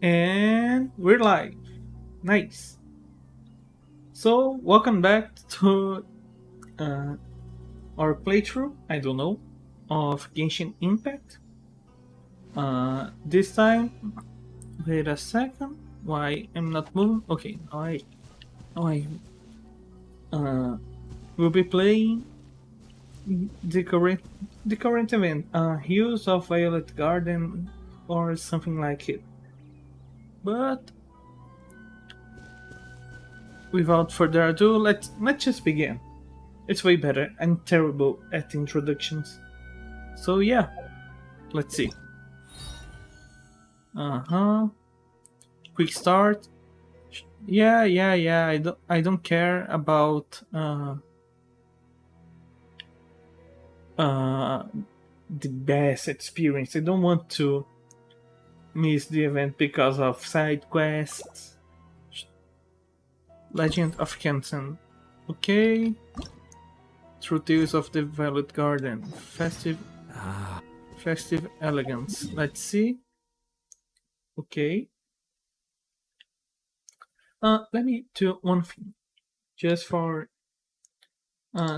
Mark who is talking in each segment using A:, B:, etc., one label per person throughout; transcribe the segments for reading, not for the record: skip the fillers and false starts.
A: And we're live. Nice. So, welcome back to uh, our playthrough, I don't know, of Genshin Impact. This time, wait a second. Why I'm not moving? Okay, now I will be playing the current the current event, Hues of Violet Garden or something like it. But without further ado, let's just begin. It's way better. I'm terrible at introductions. So yeah, let's see. Uh-huh. Quick start. Yeah. I don't care about uh the best experience. I don't want to miss the event because of side quests. Legend of Kenton. Okay. True Tales of the Violet Garden. Festive elegance. Let's see. Okay. Let me do one thing, just for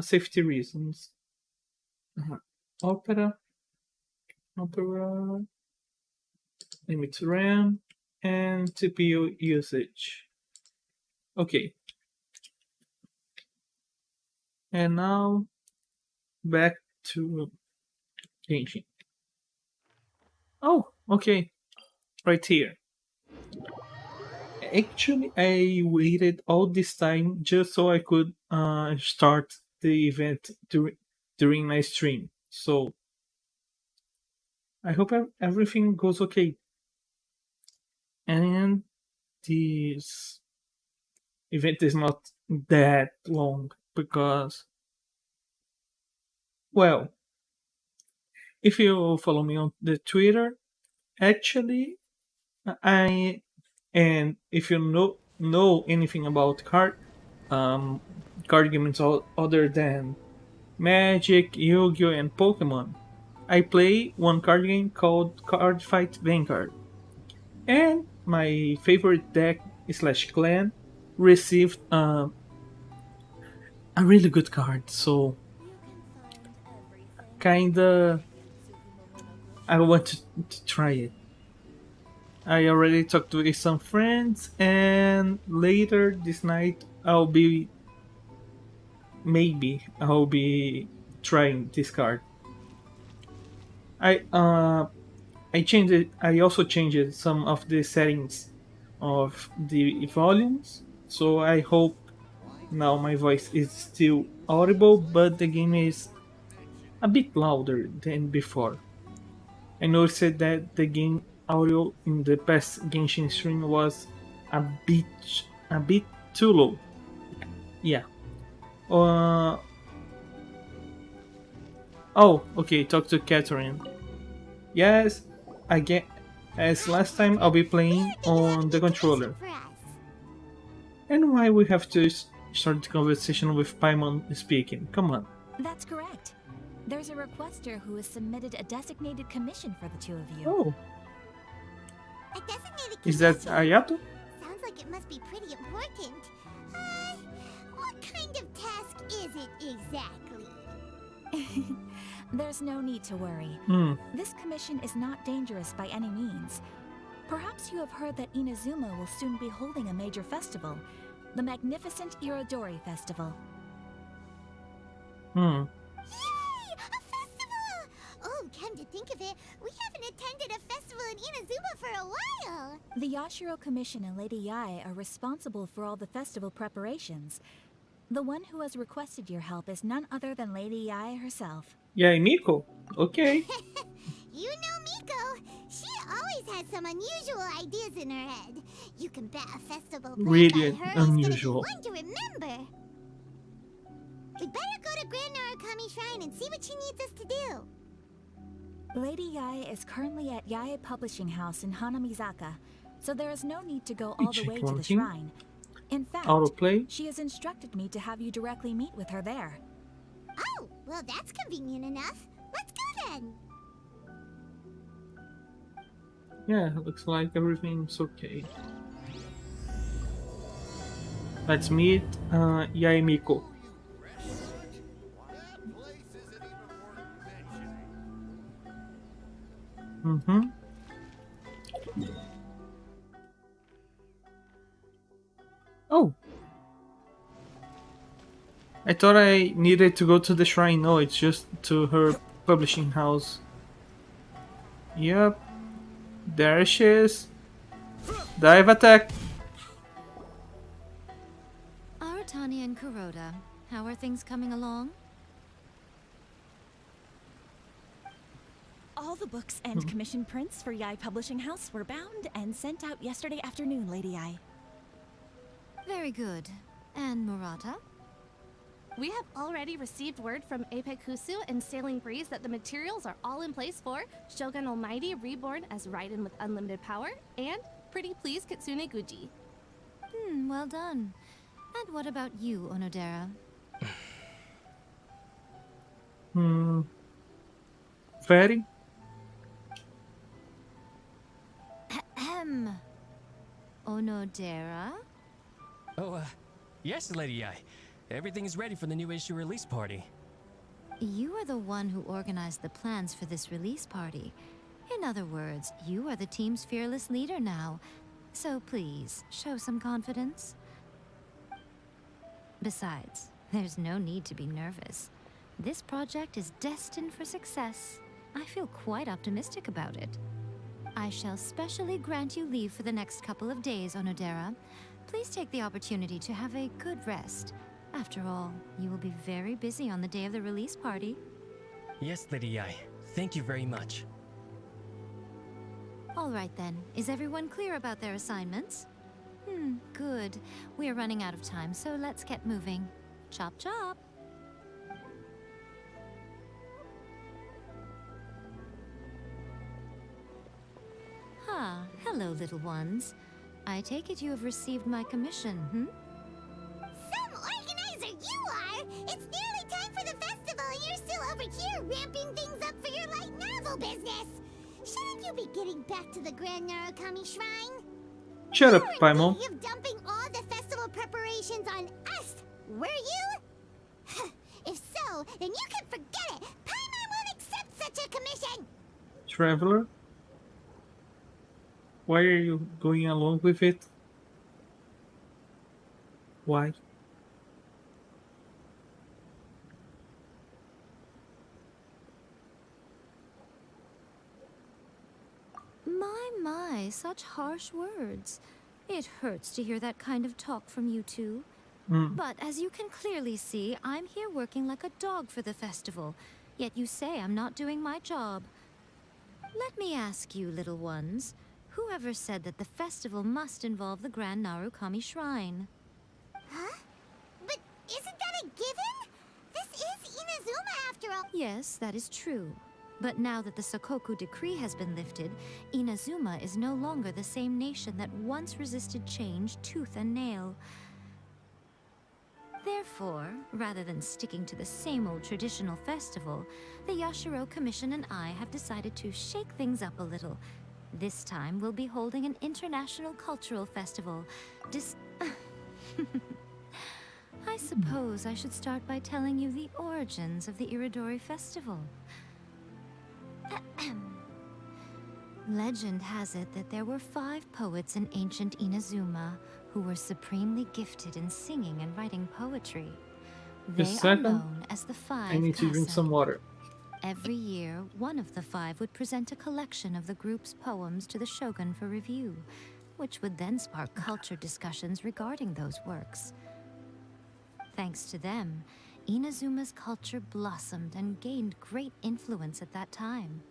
A: safety reasons. Uh, opera, opera, limit RAM, and CPU usage. Okay. And now back to Genshin. Oh, okay. Right here. Actually, I waited all this time just so I could start the event during my stream. So I hope everything goes okay. And this event is not that long because, well, if you follow me on the Twitter, actually, I and if you know anything about um card games other than Magic, Yu-Gi-Oh, and Pokemon, I play one card game called Card Fight Vanguard, and my favorite deck slash clan received a really good card. So kinda, I want to try it. I already talked with some friends, and later this night I'll be trying this card. I uh I changed it. I also changed some of the settings of the volumes, so I hope now my voice is still audible, but the game is a bit louder than before. I noticed that the game audio in the past Genshin stream was a bit a bit too low. Yeah. Uh oh, okay, talk to Catherine. Yes, again as last time I'll be playing on the controller. And why we have to start the conversation with Paimon speaking? Come on.
B: That's correct. There's a requester who has submitted a designated commission for the two of you.
A: Oh,
C: A designated
A: is that
C: commission?
A: Ayato?
C: Sounds like it must be pretty important. What kind of task is it exactly?
B: There's no need to worry.
A: Hmm.
B: This commission is not dangerous by any means. Perhaps you have heard that Inazuma will soon be holding a major festival, the magnificent Irodori Festival.
A: Hmm.
C: Yay! A festival! Oh, come to think of it, we haven't attended a festival in Inazuma for a while.
B: The Yashiro Commission and Lady Yae are responsible for all the festival preparations. The one who has requested your help is none other than Lady Yae herself.
A: Yeah, Miko. Okay.
C: You know Miko. She always has some unusual ideas in her head. You can bet a festival planned
A: Really
C: by her
A: unusual.
C: is going to be one to remember. We better go to Grand Narukami Shrine and see what she needs us to do.
B: Lady Yae is currently at Yae Publishing House in Hanamizaka, so there is no need to go all the way to the
A: Check one
B: shrine. In fact,
A: Autoplay.
B: she has instructed me to have you directly meet with her there.
C: Oh, well that's convenient enough. Let's go then.
A: Yeah, looks like everything's okay. Let's meet Yaemiko. Mm-hmm. Oh, I thought I needed to go to the shrine. No, it's just to her publishing house. Yep, there she is. Dive attack.
D: Aratani and Kuroda, how are things coming along?
B: All the books and commission prints for Yai Publishing House were bound and sent out yesterday afternoon, Lady Yai.
D: Very good. And Murata?
E: We have already received word from Apekusu and Sailing Breeze that the materials are all in place for Shogun Almighty reborn as Raiden with unlimited power and Pretty Please Kitsune Guji.
D: Well done. And what about you, Onodera?
A: Very.
D: Ahem. Onodera?
F: Oh, yes, Lady I. Everything is ready for the new issue release party.
D: You are the one who organized the plans for this release party. In other words, you are the team's fearless leader now. So please, show some confidence. Besides, there's no need to be nervous. This project is destined for success. I feel quite optimistic about it. I shall specially grant you leave for the next couple of days, Onodera. Please take the opportunity to have a good rest. After all, you will be very busy on the day of the release party.
F: Yes, Lady I. Thank you very much.
D: All right then, is everyone clear about their assignments? Good. We are running out of time, so let's get moving. Chop chop! Hello, little ones. I take it you have received my commission,
C: Some organizer you are! It's nearly time for the festival and you're still over here ramping things up for your light novel business! Shouldn't you be getting back to the Grand Narukami Shrine?
A: Shut up,
C: You weren't
A: Paimon.
C: thinking of dumping all the festival preparations on us, were you? If so, then you can forget it! Paimon won't accept such a commission!
A: Traveler? Why are you going along with it? Why?
D: My, such harsh words. It hurts to hear that kind of talk from you two. But as you can clearly see, I'm here working like a dog for the festival. Yet you say I'm not doing my job. Let me ask you, little ones. Whoever said that the festival must involve the Grand Narukami Shrine?
C: Huh? But isn't that a given? This is Inazuma after all.
D: Yes, that is true. But now that the Sokoku decree has been lifted, Inazuma is no longer the same nation that once resisted change tooth and nail. Therefore, rather than sticking to the same old traditional festival, the Yashiro Commission and I have decided to shake things up a little. This time, we'll be holding an international cultural festival. I suppose I should start by telling you the origins of the Iridori Festival. Legend has it that there were 5 poets in ancient Inazuma who were supremely gifted in singing and writing poetry. They
A: Just a
D: are
A: second.
D: known as the 5
A: I need to drink
D: Kasa.
A: some water.
D: Every year, one of the 5 would present a collection of the group's poems to the shogun for review, which would then spark culture discussions regarding those works. Thanks to them, Inazuma's culture blossomed and gained great influence at that time.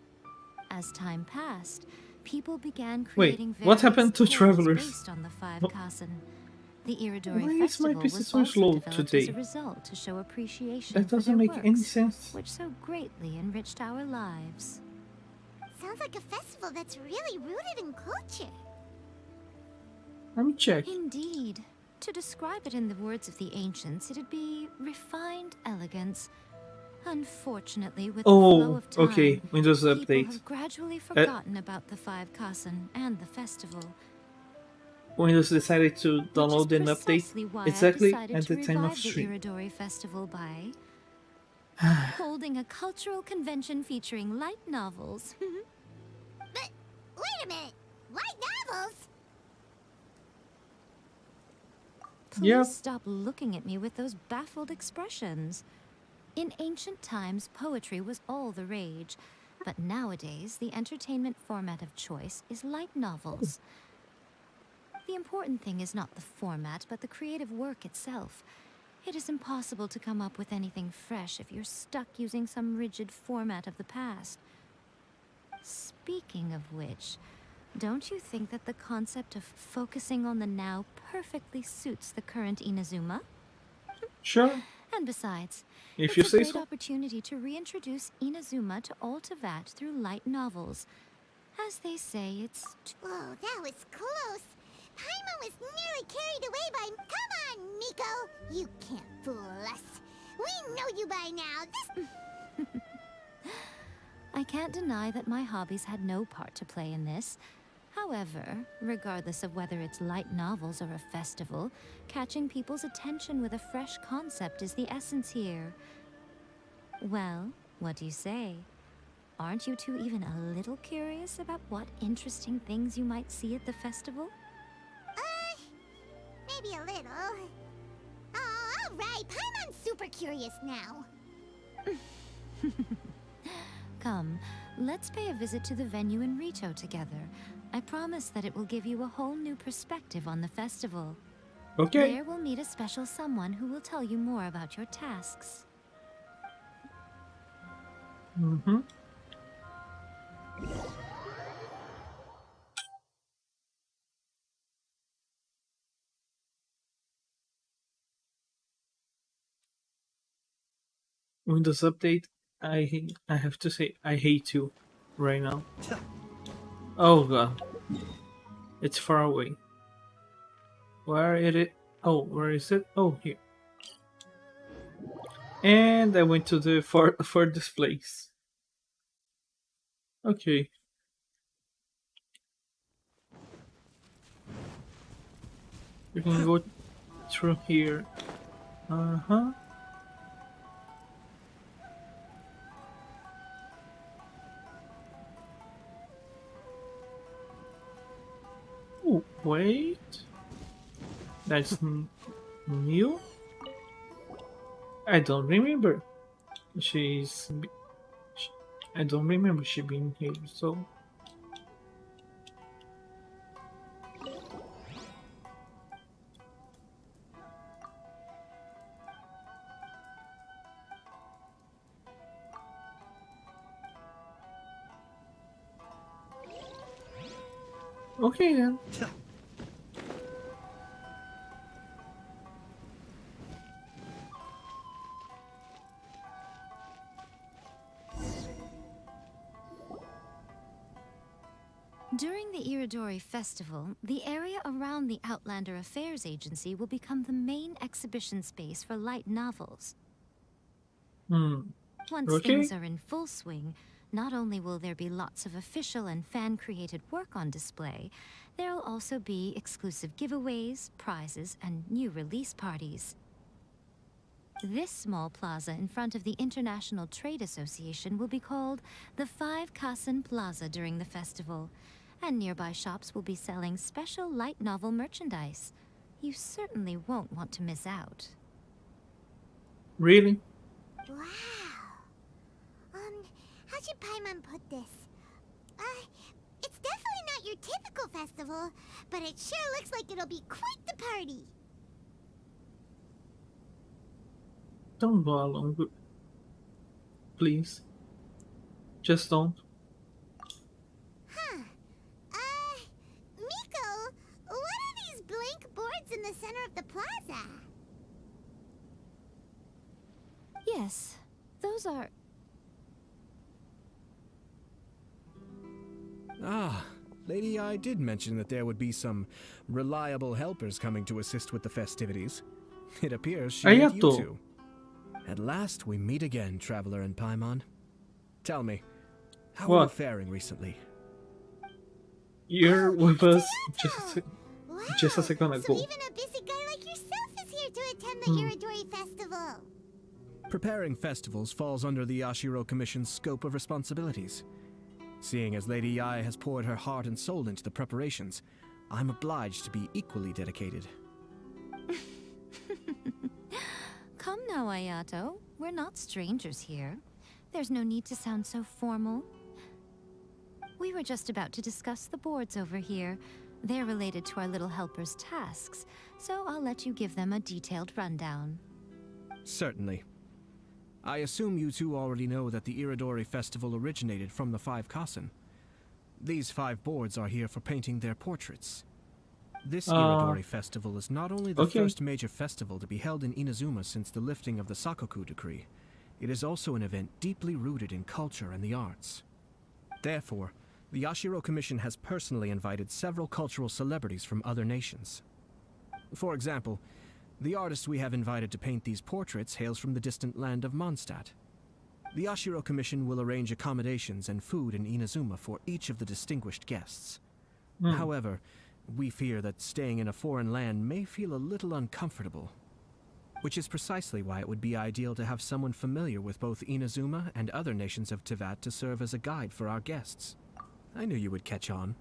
D: As time passed, people began creating
A: what happened to
D: various
A: travelers?
D: poems based on the 5
A: What?
D: Kasen. The Iridori
A: Why is my
D: Festival
A: PC
D: was
A: so
D: also
A: slow
D: developed
A: today?
D: as a result to show appreciation
A: That
D: for
A: doesn't
D: their
A: make any
D: works,
A: sense.
D: which so greatly enriched our lives.
C: Sounds like a festival that's really rooted in culture.
A: Let me check.
D: Indeed. To describe it in the words of the ancients, it'd be refined elegance. Unfortunately, with the flow
A: Oh,
D: of time,
A: okay. Windows
D: people
A: Update.
D: have gradually forgotten about the 5 Kassen and the festival.
A: Windows decided to
D: Which is
A: download an update
D: precisely why I've
A: exactly
D: decided
A: at
D: to
A: the time of
D: revive the
A: stream.
D: Iridori Festival by holding a cultural convention featuring light novels.
C: But wait a minute. Light novels?
D: Please
A: Yep.
D: stop looking at me with those baffled expressions. In ancient times, poetry was all the rage, but nowadays the entertainment format of choice is light novels. The important thing is not the format, but the creative work itself. It is impossible to come up with anything fresh if you're stuck using some rigid format of the past. Speaking of which, don't you think that the concept of focusing on the now perfectly suits the current Inazuma?
A: Sure,
D: And besides,
A: if you
D: it's a
A: say
D: great
A: so.
D: opportunity to reintroduce Inazuma to Ultivat through light novels. As they say, it's
C: Whoa, that was close. Paimon was nearly carried away by... Come on, Miko. You can't fool us. We know you by now. This...
D: I can't deny that my hobbies had no part to play in this. However, regardless of whether it's light novels or a festival, catching people's attention with a fresh concept is the essence here. Well, what do you say? Aren't you two even a little curious about what interesting things you might see at the festival?
C: Maybe a little. Oh, all right. Paimon's super curious now.
D: Come, let's pay a visit to the venue in Rito together. I promise that it will give you a whole new perspective on the festival.
A: Okay.
D: There we'll meet a special someone who will tell you more about your tasks.
A: Mm-hmm. Windows Update. I have to say I hate you right now. Oh god, it's far away. Where is it? Oh, where is it? Oh, here. And I went to the furthest place. Okay. You can go through here. Uh-huh. Oh, wait. That's new? I don't remember. She's... I don't remember she being here, so... Okay then.
D: During the Iridori Festival, the area around the Outlander Affairs Agency will become the main exhibition space for light novels. Once
A: Okay.
D: things are in full swing, not only will there be lots of official and fan-created work on display, there'll also be exclusive giveaways, prizes, and new release parties. This small plaza in front of the International Trade Association will be called the 5 Kassen Plaza during the festival, and nearby shops will be selling special light novel merchandise. You certainly won't want to miss out.
A: Really?
C: Wow. How should Paimon put this? It's definitely not your typical festival, but it sure looks like it'll be quite the party.
A: Don't go along, please. Just don't.
C: Huh. Miko, what are these blank boards in the center of the plaza?
D: Yes, those are...
G: Ah, Lady I did mention that there would be some reliable helpers coming to assist with the festivities. It appears she meant you
A: Ayato.
G: two. At last we meet again, Traveler and Paimon. Tell me, how are you
A: What?
G: faring recently?
A: You're with us just
C: Wow.
A: just a second
C: So
A: ago.
C: even a busy guy like yourself is here to attend the Iridori Festival.
G: Preparing festivals falls under the Yashiro Commission's scope of responsibilities. Seeing as Lady Yae has poured her heart and soul into the preparations, I'm obliged to be equally dedicated.
D: Come now, Ayato. We're not strangers here. There's no need to sound so formal. We were just about to discuss the boards over here. They're related to our little helper's tasks, so I'll let you give them a detailed rundown.
G: Certainly. I assume you two already know that the Iridori Festival originated from the 5 Kasen. These 5 boards are here for painting their portraits. This Iridori Festival is not only the first major festival to be held in Inazuma since the lifting of the Sakoku decree, it is also an event deeply rooted in culture and the arts. Therefore, the Yashiro Commission has personally invited several cultural celebrities from other nations. For example, the artist we have invited to paint these portraits hails from the distant land of Mondstadt. The Yashiro Commission will arrange accommodations and food in Inazuma for each of the distinguished guests. However, we fear that staying in a foreign land may feel a little uncomfortable, which is precisely why it would be ideal to have someone familiar with both Inazuma and other nations of Teyvat to serve as a guide for our guests. I knew you would catch on.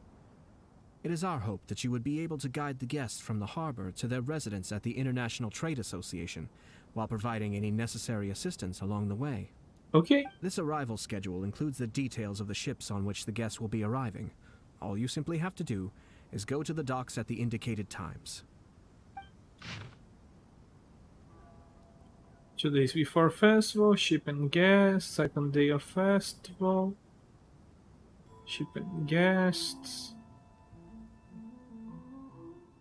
G: It is our hope that you would be able to guide the guests from the harbor to their residence at the International Trade Association, while providing any necessary assistance along the way.
A: Okay.
G: This arrival schedule includes the details of the ships on which the guests will be arriving. All you simply have to do is go to the docks at the indicated times.
A: 2 days before festival, ship and guests. Second day of festival, ship and guests.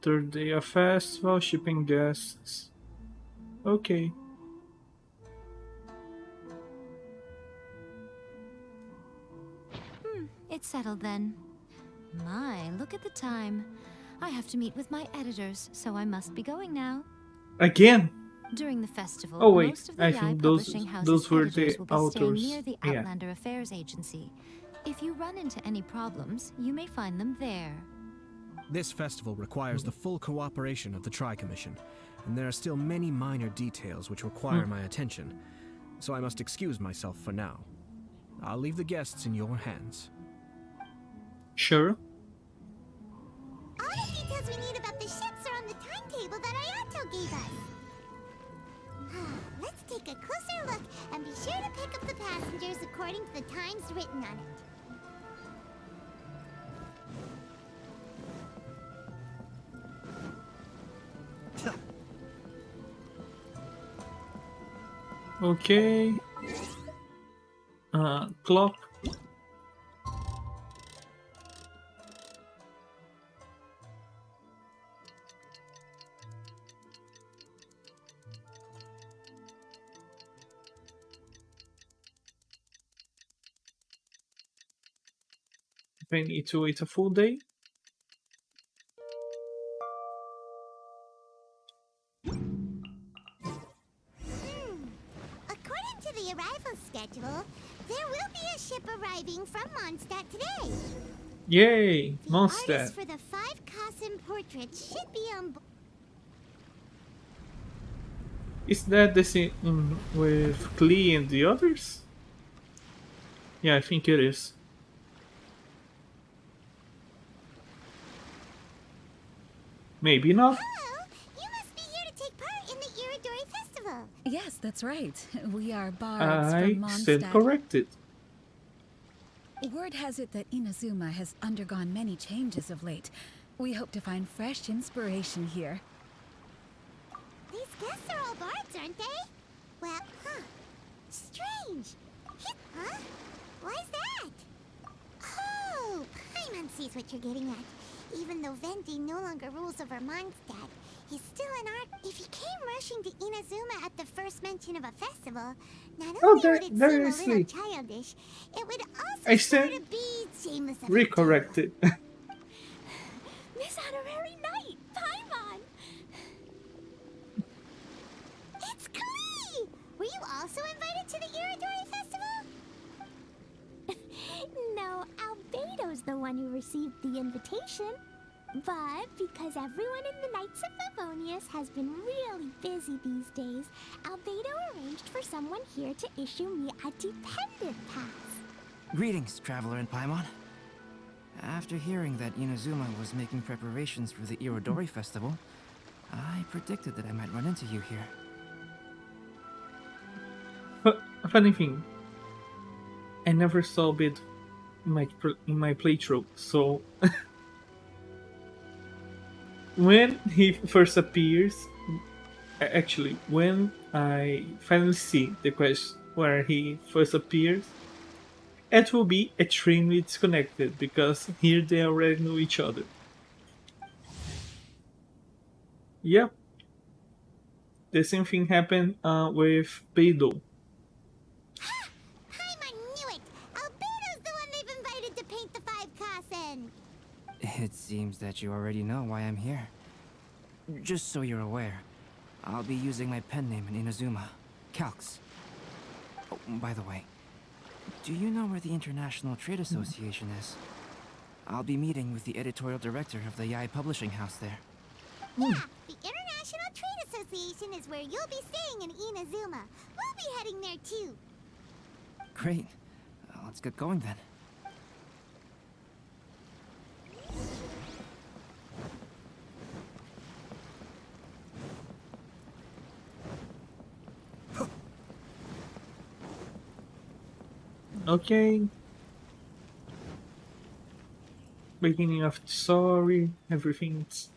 A: Third day of festival, ship and guests. Okay.
D: It's settled then. My, look at the time. I have to meet with my editors, so I must be going now.
A: Again?
D: During the festival,
A: Oh, wait,
D: most of the
A: I
D: Yae
A: think
D: publishing houses
A: those were
D: editors
A: the
D: will be
A: authors.
D: staying near the
A: Yeah.
D: Outlander Affairs Agency. If you run into any problems, you may find them there.
G: This festival requires the full cooperation of the Tri-Commission, and there are still many minor details which require my attention, so I must excuse myself for now. I'll leave the guests in your hands.
A: Sure.
C: All the details we need about the ships are on the timetable that Ayato gave us. Let's take a closer look and be sure to pick up the passengers according to the times written on it.
A: Okay. Clock. If I need to wait a full day.
C: According to the arrival schedule, there will be a ship arriving from Mondstadt today.
A: Yay!
C: The
A: Mondstadt.
C: artist for the 5 Kasen portraits should be on board.
A: Is that the same with Klee and the others? Yeah, I think it is. Maybe not.
C: Hello, you must be here to take part in the Iridori Festival.
H: Yes, that's right. We are bards from
A: I stand
H: Mondstadt.
A: corrected.
H: Word has it that Inazuma has undergone many changes of late. We hope to find fresh inspiration here.
C: These guests are all bards, aren't they? Well, strange. Huh? Why's that? Oh, Paimon sees what you're getting at. Even though Venti no longer rules over Mondstadt, he's still an art. If he came rushing to Inazuma at the first mention of a festival, not
A: Oh,
C: only
A: there-
C: would it
A: there
C: seem a
A: is
C: little
A: Lee.
C: childish, it would also
A: I
C: sort
A: stand
C: of be shameless of it, too.
A: Recorrected.
C: Miss Honorary Knight, Paimon! It's Klee! Were you one who received the invitation. But because everyone in the Knights of Favonius has been really busy these days, Albedo arranged for someone here to issue me a dependent pass.
I: Greetings, traveler in Paimon. After hearing that Inazuma was making preparations for the Irodori Festival, I predicted that I might run into you here.
A: Funny thing, I never saw Bid in my playthrough, so when he first appears, actually, when I finally see the quest where he first appears, it will be extremely disconnected because here they already know each other. Yep, the same thing happened with Beidou.
C: Paimon knew it! Albedo's the one they've invited to paint the 5 Kasen.
I: It seems that you already know why I'm here. Just so you're aware, I'll be using my pen name in Inazuma, Calx. Oh, by the way, do you know where the International Trade Association is? I'll be meeting with the editorial director of the Yai Publishing House there.
C: Yeah, the International Trade Association is where you'll be staying in Inazuma. We'll be heading there too.
I: Great. Let's get going then.
A: Okay. Beginning of the story, everything's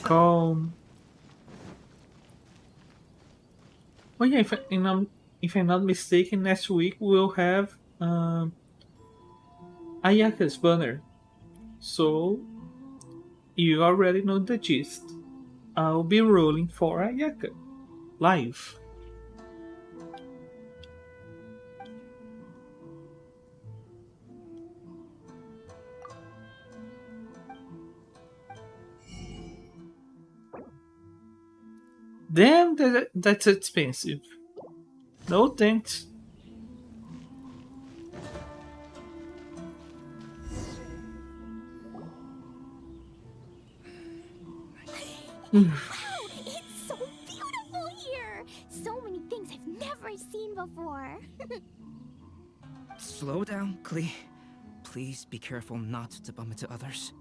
A: calm. Oh yeah, if I'm not mistaken, next week we'll have Ayaka's banner. So you already know the gist. I'll be rolling for Ayaka live. Damn, that's expensive. No thanks.
C: Wow, it's so beautiful here! So many things I've never seen before.
I: Slow down, Klee. Please be careful not to bump into others.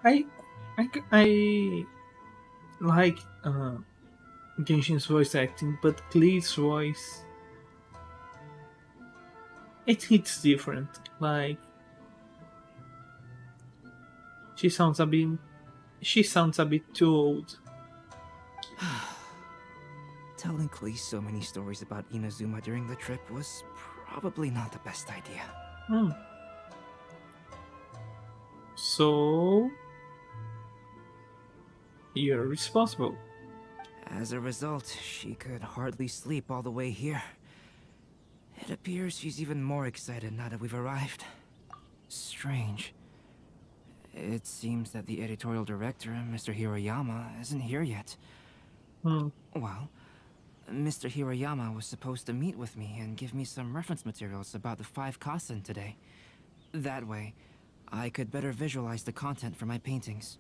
A: I like Genshin's voice acting, but Klee's voice, it hits different. Like she sounds a bit too old.
I: Telling Klee so many stories about Inazuma during the trip was probably not the best idea.
A: Hmm. So you're responsible.
I: As a result, she could hardly sleep all the way here. It appears she's even more excited now that we've arrived. Strange. It seems that the editorial director, Mr. Hiroyama, isn't here yet.
A: Hmm.
I: Well, Mr. Hiroyama was supposed to meet with me and give me some reference materials about the 5 Kasen today. That way, I could better visualize the content for my paintings.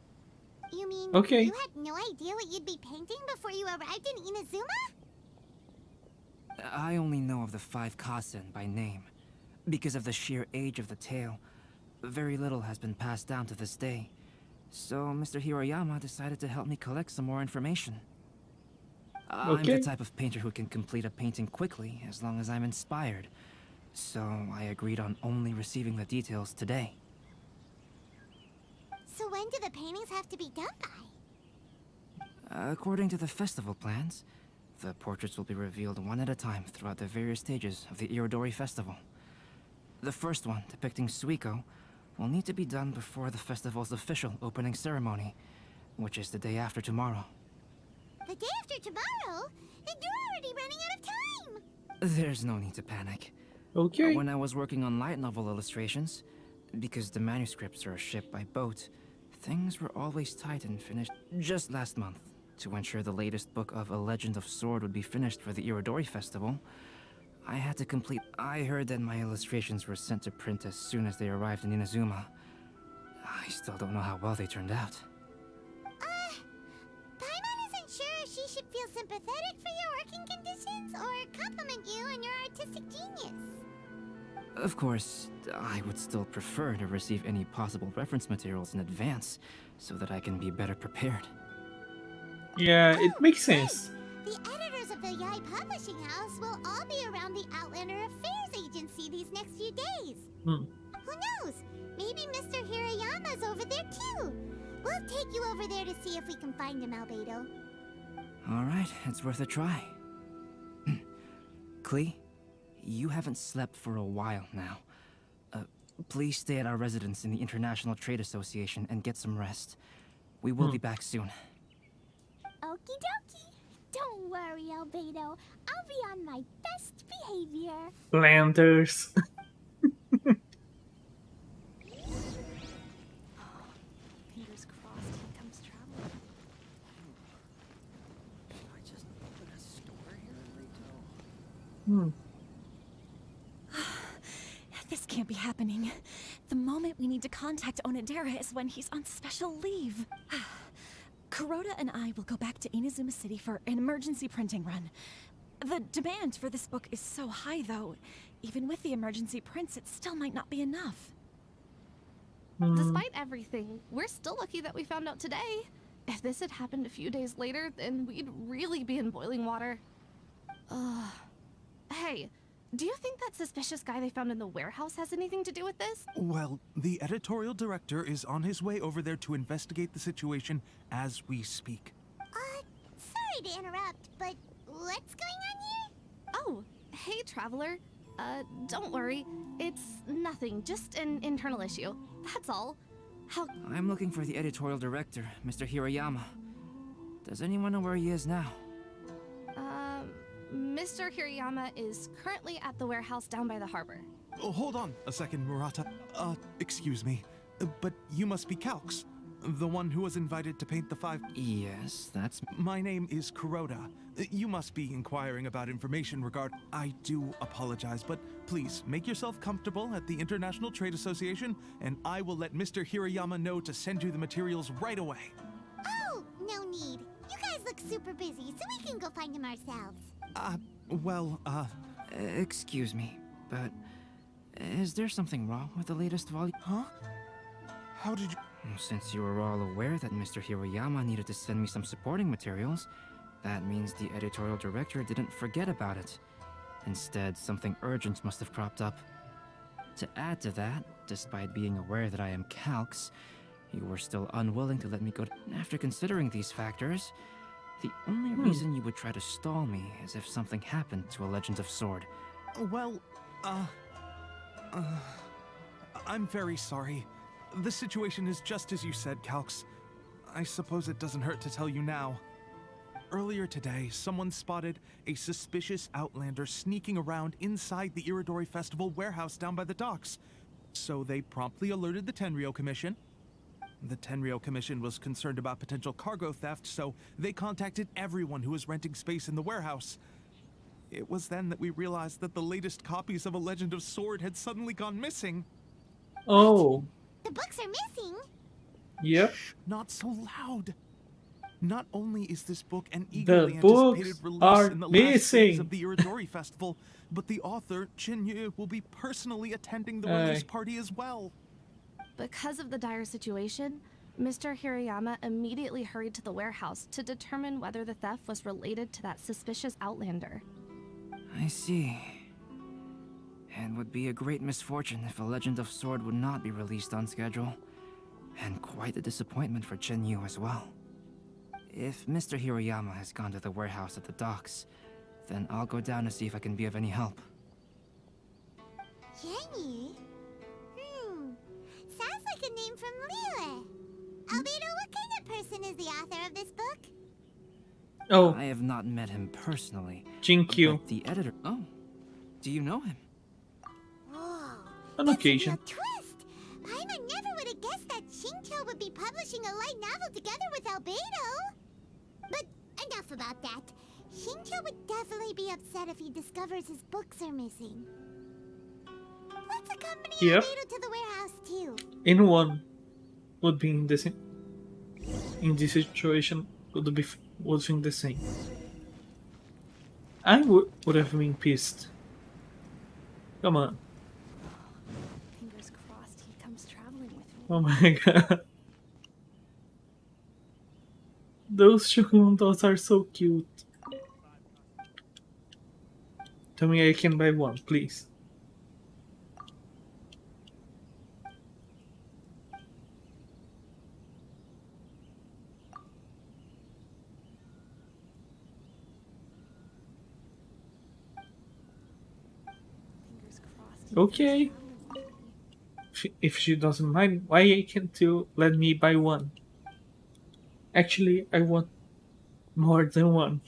C: You mean
A: Okay.
C: you had no idea what you'd be painting before you arrived in Inazuma?
I: I only know of the 5 Kasen by name. Because of the sheer age of the tale, very little has been passed down to this day. So Mr. Hiroyama decided to help me collect some more information. I'm
A: Okay.
I: the type of painter who can complete a painting quickly as long as I'm inspired. So I agreed on only receiving the details today.
C: So when do the paintings have to be done by?
I: According to the festival plans, the portraits will be revealed one at a time throughout the various stages of the Irodori Festival. The first one, depicting Suiko, will need to be done before the festival's official opening ceremony, which is the day after tomorrow.
C: The day after tomorrow? And you're already running out of time!
I: There's no need to panic.
A: Okay.
I: When I was working on light novel illustrations, because the manuscripts are shipped by boat, things were always tight and finished just last month. To ensure the latest book of A Legend of Sword would be finished for the Irodori Festival, I had to complete. I heard that my illustrations were sent to print as soon as they arrived in Inazuma. I still don't know how well they turned out.
C: Paimon isn't sure if she should feel sympathetic for your working conditions or compliment you on your artistic genius.
I: Of course, I would still prefer to receive any possible reference materials in advance so that I can be better prepared.
A: Yeah, it makes sense.
C: The editors of the Yai Publishing House will all be around the Outlander Affairs Agency these next few days.
A: Hmm.
C: Who knows? Maybe Mr. Hirayama's over there too. We'll take you over there to see if we can find him, Albedo.
I: Alright, it's worth a try. Klee, you haven't slept for a while now. Please stay at our residence in the International Trade Association and get some rest. We will be back soon.
C: Okie dokie. Don't worry, Albedo. I'll be on my best behavior.
A: Landers.
E: Fingers crossed he comes traveling.
G: Should I just open a store here in Leto?
B: This can't be happening. The moment we need to contact Onodera is when he's on special leave. Kuroda and I will go back to Inazuma City for an emergency printing run. The demand for this book is so high, though. Even with the emergency prints, it still might not be enough.
E: Despite everything, we're still lucky that we found out today. If this had happened a few days later, then we'd really be in boiling water. Hey, do you think that suspicious guy they found in the warehouse has anything to do with this?
J: Well, the editorial director is on his way over there to investigate the situation as we speak.
C: Sorry to interrupt, but what's going on here?
E: Oh, hey, Traveler. Don't worry. It's nothing, just an internal issue. That's all. How...
I: I'm looking for the editorial director, Mr. Hirayama. Does anyone know where he is now?
E: Mr. Hirayama is currently at the warehouse down by the harbor.
J: Oh, hold on a second, Murata. Excuse me, but you must be Calx, the one who was invited to paint the 5...
I: Yes, that's...
J: My name is Kuroda. You must be inquiring about information regard... I do apologize, but please, make yourself comfortable at the International Trade Association, and I will let Mr. Hirayama know to send you the materials right away.
C: Oh, no need. You guys look super busy, so we can go find him ourselves.
I: Excuse me, but is there something wrong with the latest volume?
J: Huh? How did you...
I: Since you were all aware that Mr. Hirayama needed to send me some supporting materials, that means the editorial director didn't forget about it. Instead, something urgent must have cropped up. To add to that, despite being aware that I am Calx, you were still unwilling to let me go. After considering these factors, the only reason you would try to stall me is if something happened to a Legend of Sword.
J: Well, I'm very sorry. The situation is just as you said, Calx. I suppose it doesn't hurt to tell you now. Earlier today, someone spotted a suspicious outlander sneaking around inside the Iridori Festival warehouse down by the docks. So they promptly alerted the Tenryou Commission. The Tenryou Commission was concerned about potential cargo theft, so they contacted everyone who was renting space in the warehouse. It was then that we realized that the latest copies of A Legend of Sword had suddenly gone missing.
A: Oh.
C: The books are missing?
A: Yep.
J: Shh, not so loud. Not only is this book an
A: The
J: eagerly
A: books
J: anticipated release
A: are
J: in the last phase
A: missing.
J: of the Iridori Festival, but the author, Chinyu, will be personally attending the release party as well.
E: Because of the dire situation, Mr. Hirayama immediately hurried to the warehouse to determine whether the theft was related to that suspicious outlander.
I: I see. It would be a great misfortune if A Legend of Sword would not be released on schedule. And quite a disappointment for Chinyu as well. If Mr. Hirayama has gone to the warehouse at the docks, then I'll go down to see if I can be of any help.
C: Jenny? Sounds like a name from Liyue. Albedo, what kind of person is the author of this book?
A: Oh,
I: I have not met him personally.
A: Jinkyu.
I: But the editor... Oh, do you know him?
C: Whoa.
A: On
C: That's
A: occasion.
C: a real twist. Paimon never would have guessed that Shinto would be publishing a light novel together with Albedo. But enough about that. Shinjo would definitely be upset if he discovers his books are missing. Let's accompany
A: Yep.
C: Ayato to the warehouse too.
A: Anyone would be in this situation would think the same. I would have been pissed. Come on.
E: Fingers crossed he comes traveling with me.
A: Oh my god. Those Shogun dolls are so cute. Tell me I can buy one, please.
E: Fingers crossed.
A: Okay. If she doesn't mind, why can't you let me buy one? Actually, I want more than one.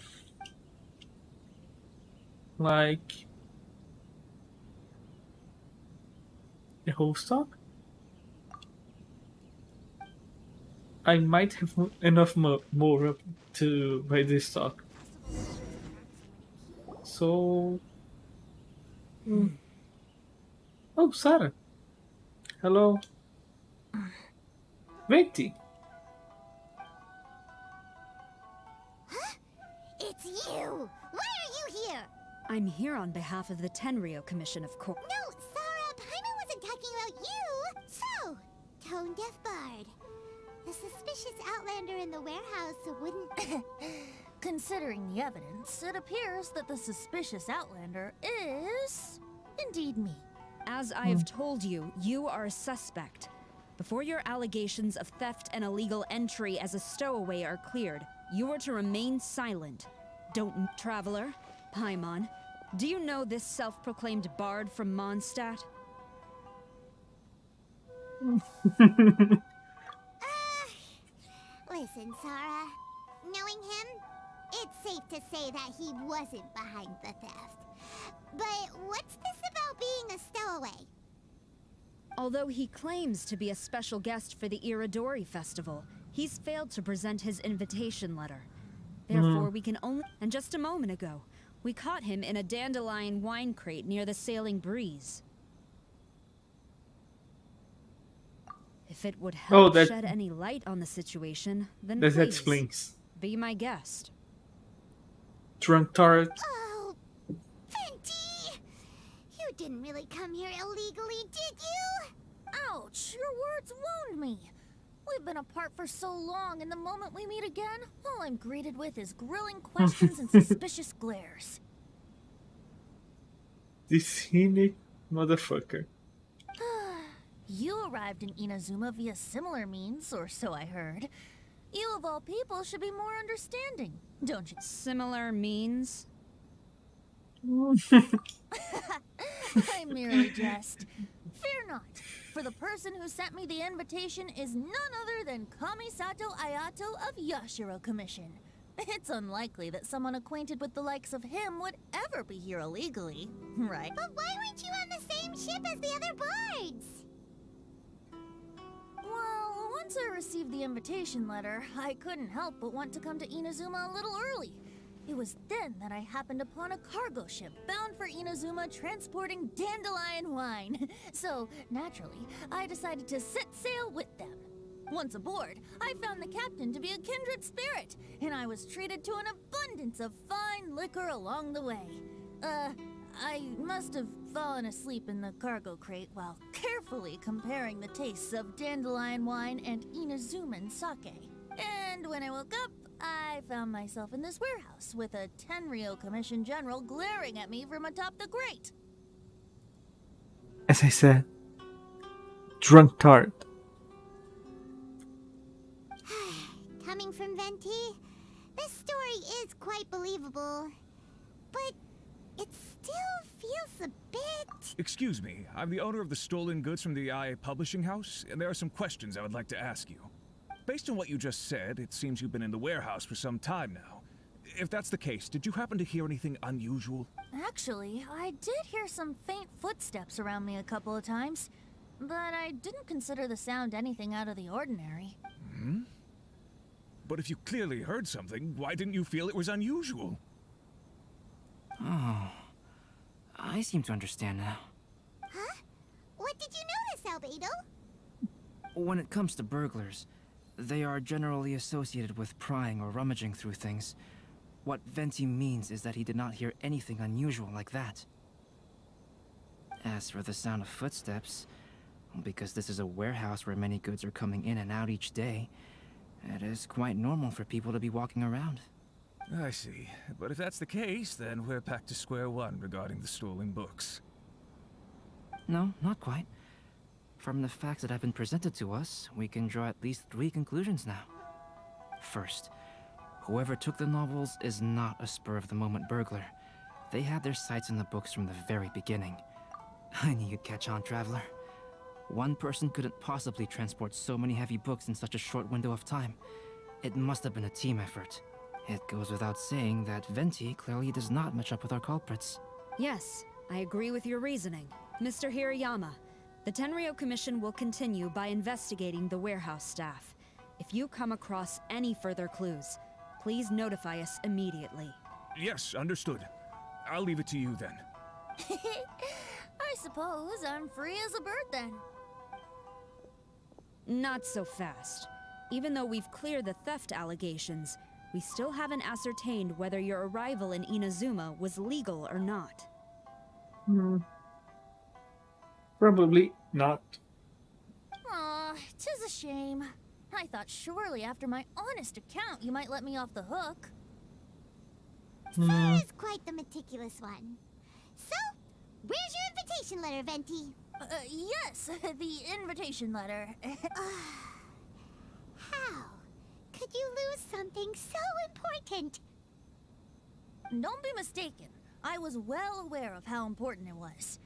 A: Like the whole stock? I might have enough more to buy this stock. So... Oh, Sarah. Hello. Venti.
C: It's you! Why are you here?
K: I'm here on behalf of the Tenryou Commission, of course.
C: No, Sarah, Paimon wasn't talking about you! So, Tone Deaf Bard. The suspicious outlander in the warehouse wouldn't...
L: Considering the evidence, it appears that the suspicious outlander is indeed me.
K: As I have told you, you are a suspect. Before your allegations of theft and illegal entry as a stowaway are cleared, you are to remain silent. Don't, traveler, Paimon, do you know this self-proclaimed bard from Mondstadt?
C: Listen, Sarah. Knowing him, it's safe to say that he wasn't behind the theft. But what's this about being a stowaway?
K: Although he claims to be a special guest for the Iridori Festival, he's failed to present his invitation letter. Therefore, we can only... And just a moment ago, we caught him in a dandelion wine crate near the Sailing Breeze. If it would help shed any light on the situation, then
A: that
K: please,
A: explains.
K: be my guest.
A: Drunk tart.
C: Oh, Venti! You didn't really come here illegally, did you?
L: Ouch, your words wound me. We've been apart for so long, and the moment we meet again, all I'm greeted with is grilling questions and suspicious glares.
A: This cynic motherfucker.
L: You arrived in Inazuma via similar means, or so I heard. You of all people should be more understanding, don't you?
K: Similar means?
L: I merely jest. Fear not, for the person who sent me the invitation is none other than Kamisato Ayato of Yashiro Commission. It's unlikely that someone acquainted with the likes of him would ever be here illegally, right?
C: But why weren't you on the same ship as the other bards?
L: Well, once I received the invitation letter, I couldn't help but want to come to Inazuma a little early. It was then that I happened upon a cargo ship bound for Inazuma transporting dandelion wine. So, naturally, I decided to set sail with them. Once aboard, I found the captain to be a kindred spirit, and I was treated to an abundance of fine liquor along the way. I must have fallen asleep in the cargo crate while carefully comparing the tastes of dandelion wine and Inazuman sake. And when I woke up, I found myself in this warehouse with a Tenryou Commission General glaring at me from atop the grate.
A: As I said, drunk tart.
C: Coming from Venti, this story is quite believable. But it still feels a bit...
J: Excuse me, I'm the owner of the stolen goods from the IA Publishing House, and there are some questions I would like to ask you. Based on what you just said, it seems you've been in the warehouse for some time now. If that's the case, did you happen to hear anything unusual?
L: Actually, I did hear some faint footsteps around me a couple of times, but I didn't consider the sound anything out of the ordinary.
J: But if you clearly heard something, why didn't you feel it was unusual?
I: Oh, I seem to understand now.
C: Huh? What did you notice, Albedo?
I: When it comes to burglars, they are generally associated with prying or rummaging through things. What Venti means is that he did not hear anything unusual like that. As for the sound of footsteps, because this is a warehouse where many goods are coming in and out each day, it is quite normal for people to be walking around.
M: I see. But if that's the case, then we're back to square one regarding the stolen books.
I: No, not quite. From the facts that have been presented to us, we can draw at least 3 conclusions now. First, whoever took the novels is not a spur-of-the-moment burglar. They had their sights on the books from the very beginning. I knew you'd catch on, Traveler. One person couldn't possibly transport so many heavy books in such a short window of time. It must have been a team effort. It goes without saying that Venti clearly does not match up with our culprits.
K: Yes, I agree with your reasoning. Mr. Hirayama, the Tenryo Commission will continue by investigating the warehouse staff. If you come across any further clues, please notify us immediately.
M: Yes, understood. I'll leave it to you then.
L: I suppose I'm free as a bird then.
K: Not so fast. Even though we've cleared the theft allegations, we still haven't ascertained whether your arrival in Inazuma was legal or not.
A: Probably not.
L: Aw, 'tis a shame. I thought surely after my honest account you might let me off the hook.
C: Sarah's quite the meticulous one. So, where's your invitation letter, Venti?
L: Yes, the invitation letter.
C: How could you lose something so important?
L: Don't be mistaken. I was well aware of how important it was.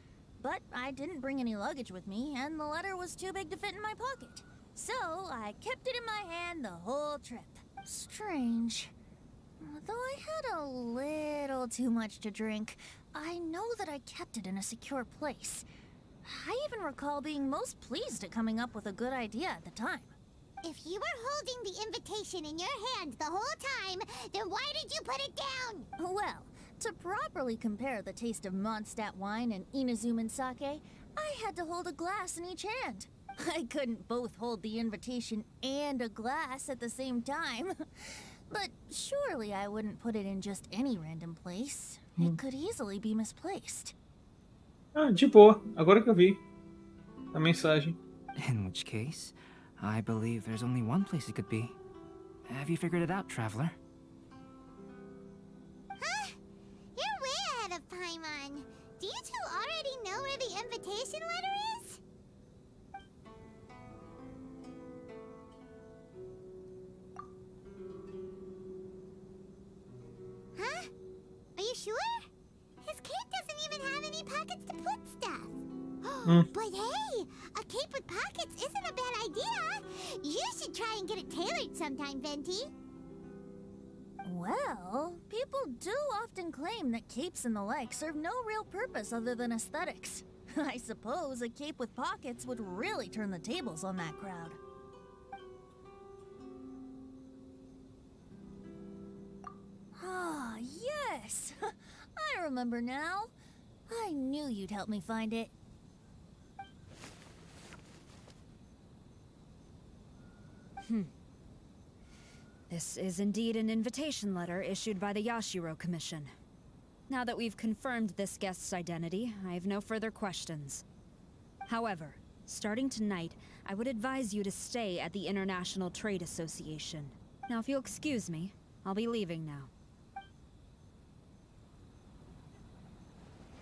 L: But I didn't bring any luggage with me, and the letter was too big to fit in my pocket. So I kept it in my hand the whole trip. Strange. Though I had a little too much to drink, I know that I kept it in a secure place. I even recall being most pleased at coming up with a good idea at the time.
C: If you were holding the invitation in your hand the whole time, then why did you put it down?
L: Well, to properly compare the taste of Mondstadt wine and Inazuman sake, I had to hold a glass in each hand. I couldn't both hold the invitation and a glass at the same time. But surely I wouldn't put it in just any random place. It could easily be misplaced.
A: Ah, de boa. Agora que eu vi a mensagem.
I: In which case, I believe there's only one place it could be. Have you figured it out, Traveler?
C: Huh? You're way ahead of Paimon. Do you two already know where the invitation letter is? Huh? Are you sure? His cape doesn't even have any pockets to put stuff. But hey, a cape with pockets isn't a bad idea. You should try and get it tailored sometime, Venti.
L: Well, people do often claim that capes and the like serve no real purpose other than aesthetics. I suppose a cape with pockets would really turn the tables on that crowd. Ah, yes! I remember now. I knew you'd help me find it.
K: This is indeed an invitation letter issued by the Yashiro Commission. Now that we've confirmed this guest's identity, I have no further questions. However, starting tonight, I would advise you to stay at the International Trade Association. Now, if you'll excuse me, I'll be leaving now.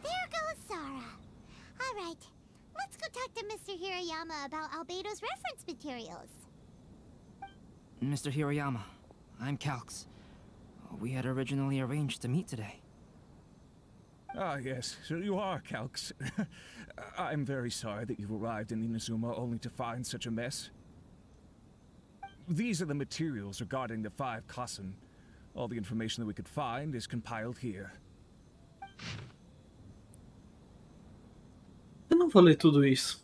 C: There goes Sara. All right, let's go talk to Mr. Hirayama about Albedo's reference materials.
I: Mr. Hirayama, I'm Calx. We had originally arranged to meet today.
M: Ah, yes, so you are, Calx. I'm very sorry that you've arrived in Inazuma only to find such a mess. These are the materials regarding the 5 Kassen. All the information that we could find is compiled here.
A: Eu não vou ler tudo isso.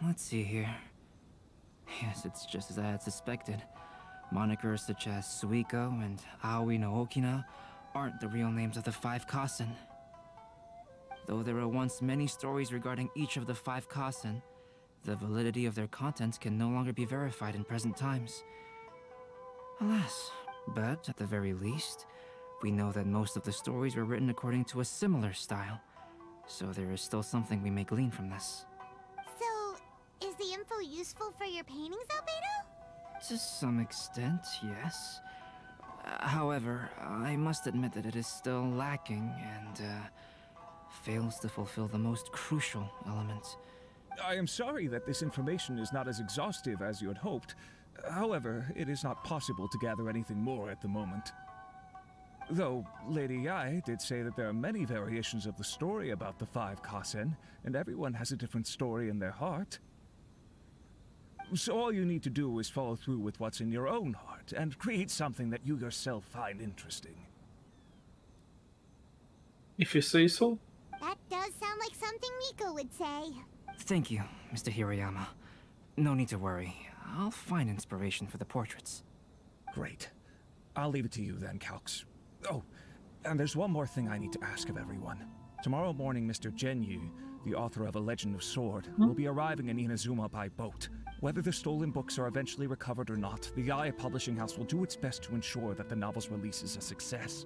I: Let's see here. Yes, it's just as I had suspected. Monikers such as Suiko and Aoi no Okina aren't the real names of the 5 Kasen. Though there were once many stories regarding each of the 5 Kasen, the validity of their contents can no longer be verified in present times. Alas, but at the very least, we know that most of the stories were written according to a similar style, so there is still something we may glean from this.
C: So, is the info useful for your paintings, Albedo?
I: To some extent, yes. However, I must admit that it is still lacking and fails to fulfill the most crucial element.
M: I am sorry that this information is not as exhaustive as you had hoped. However, it is not possible to gather anything more at the moment. Though Lady Yai did say that there are many variations of the story about the 5 Kasen, and everyone has a different story in their heart. So all you need to do is follow through with what's in your own heart, and create something that you yourself find interesting.
A: If you say so.
C: That does sound like something Miko would say.
I: Thank you, Mr. Hirayama. No need to worry. I'll find inspiration for the portraits.
M: Great. I'll leave it to you then, Calx. Oh, and there's one more thing I need to ask of everyone. Tomorrow morning, Mr. Genyu, the author of A Legend of Sword, will be arriving in Inazuma by boat. Whether the stolen books are eventually recovered or not, the Yaya Publishing House will do its best to ensure that the novel's release is a success.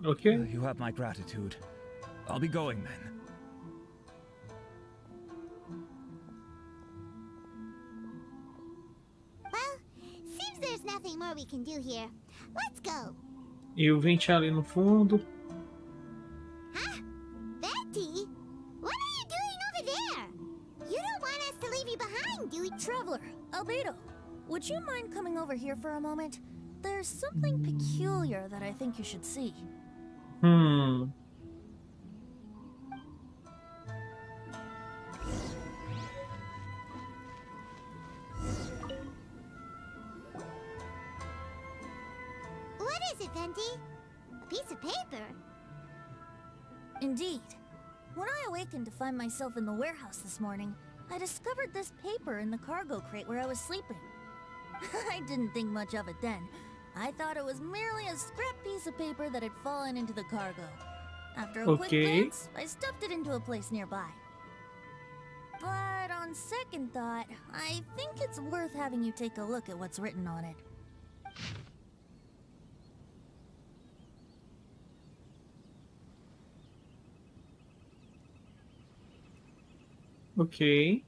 A: Okay.
M: You have my gratitude. I'll be going then.
C: Well, seems there's nothing more we can do here. Let's go.
A: E o Vente ali no fundo.
C: Huh? Venti? What are you doing over there? You don't want us to leave you behind, do we?
L: Traveler, Albedo, would you mind coming over here for a moment? There's something peculiar that I think you should see.
C: What is it, Venti? A piece of paper?
L: Indeed. When I awakened to find myself in the warehouse this morning, I discovered this paper in the cargo crate where I was sleeping. I didn't think much of it then. I thought it was merely a scrap piece of paper that had fallen into the cargo. After a quick glance, I stuffed it into a place nearby. But on second thought, I think it's worth having you take a look at what's written on it.
A: Okay.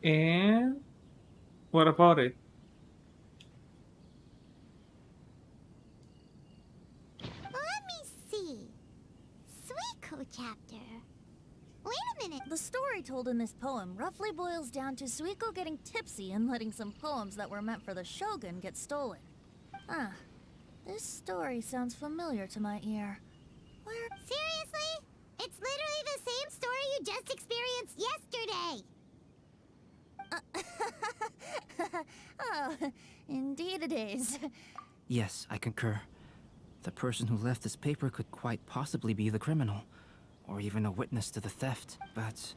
A: And what about it?
C: Let me see. Suiko chapter. Wait a minute.
L: The story told in this poem roughly boils down to Suiko getting tipsy and letting some poems that were meant for the shogun get stolen. Ah, this story sounds familiar to my ear. Where?
C: Seriously? It's literally the same story you just experienced yesterday.
L: Oh, indeed it is.
I: Yes, I concur. The person who left this paper could quite possibly be the criminal, or even a witness to the theft. But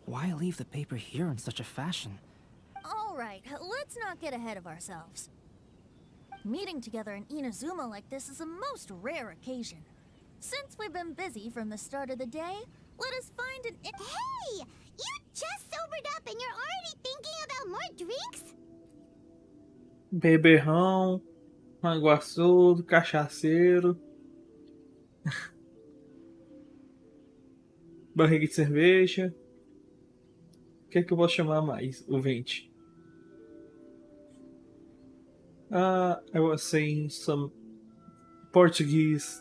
I: why leave the paper here in such a fashion?
L: All right, let's not get ahead of ourselves. Meeting together in Inazuma like this is a most rare occasion. Since we've been busy from the start of the day, let us find an...
C: Hey! You just sobered up and you're already thinking about more drinks?
A: Beberrão, manguaçudo, cachaceiro. Barriga de cerveja. O que é que eu posso chamar mais? O Vente. I was saying some Portuguese.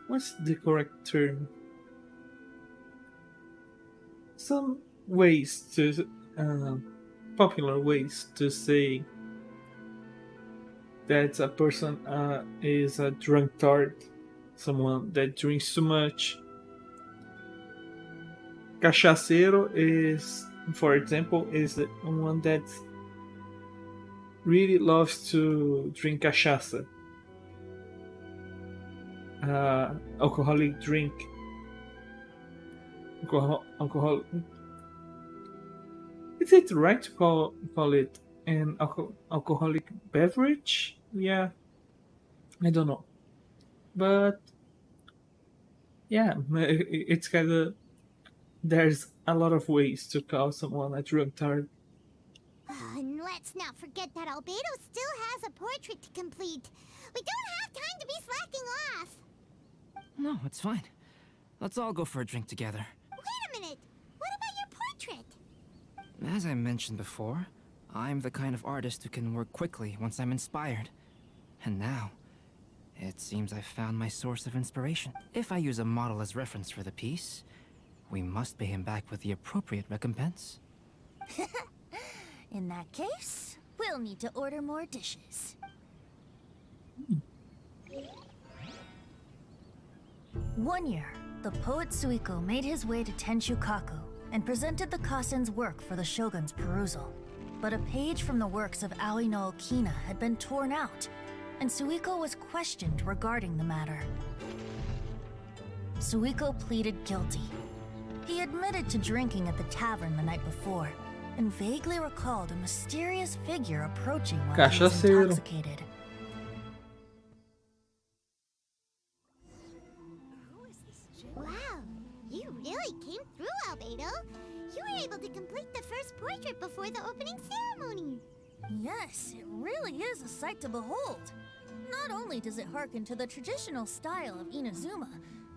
A: What's the correct term? Some ways to popular ways to say that a person is a drunkard, someone that drinks too much. Cachaceiro is, for example, is one that really loves to drink cachaça. Alcoholic drink. Is it right to call it an alcoholic beverage? Yeah, I don't know, but yeah, it's kind of there's a lot of ways to call someone a drunk tard.
C: And let's not forget that Albedo still has a portrait to complete. We don't have time to be slacking off.
I: No, it's fine. Let's all go for a drink together.
C: Wait a minute. What about your portrait?
I: As I mentioned before, I'm the kind of artist who can work quickly once I'm inspired. And now, it seems I've found my source of inspiration. If I use a model as reference for the piece, we must pay him back with the appropriate recompense.
L: In that case, we'll need to order more dishes. One year, the poet Suiko made his way to Tenshukaku and presented the Kasen's work for the shogun's perusal. But a page from the works of Aoi no Okina had been torn out, and Suiko was questioned regarding the matter. Suiko pleaded guilty. He admitted to drinking at the tavern the night before, and vaguely recalled a mysterious figure approaching while he was
A: Cachaceiro.
L: intoxicated.
C: Wow, you really came through, Albedo. You were able to complete the first portrait before the opening ceremony.
L: Yes, it really is a sight to behold. Not only does it harken to the traditional style of Inazuma,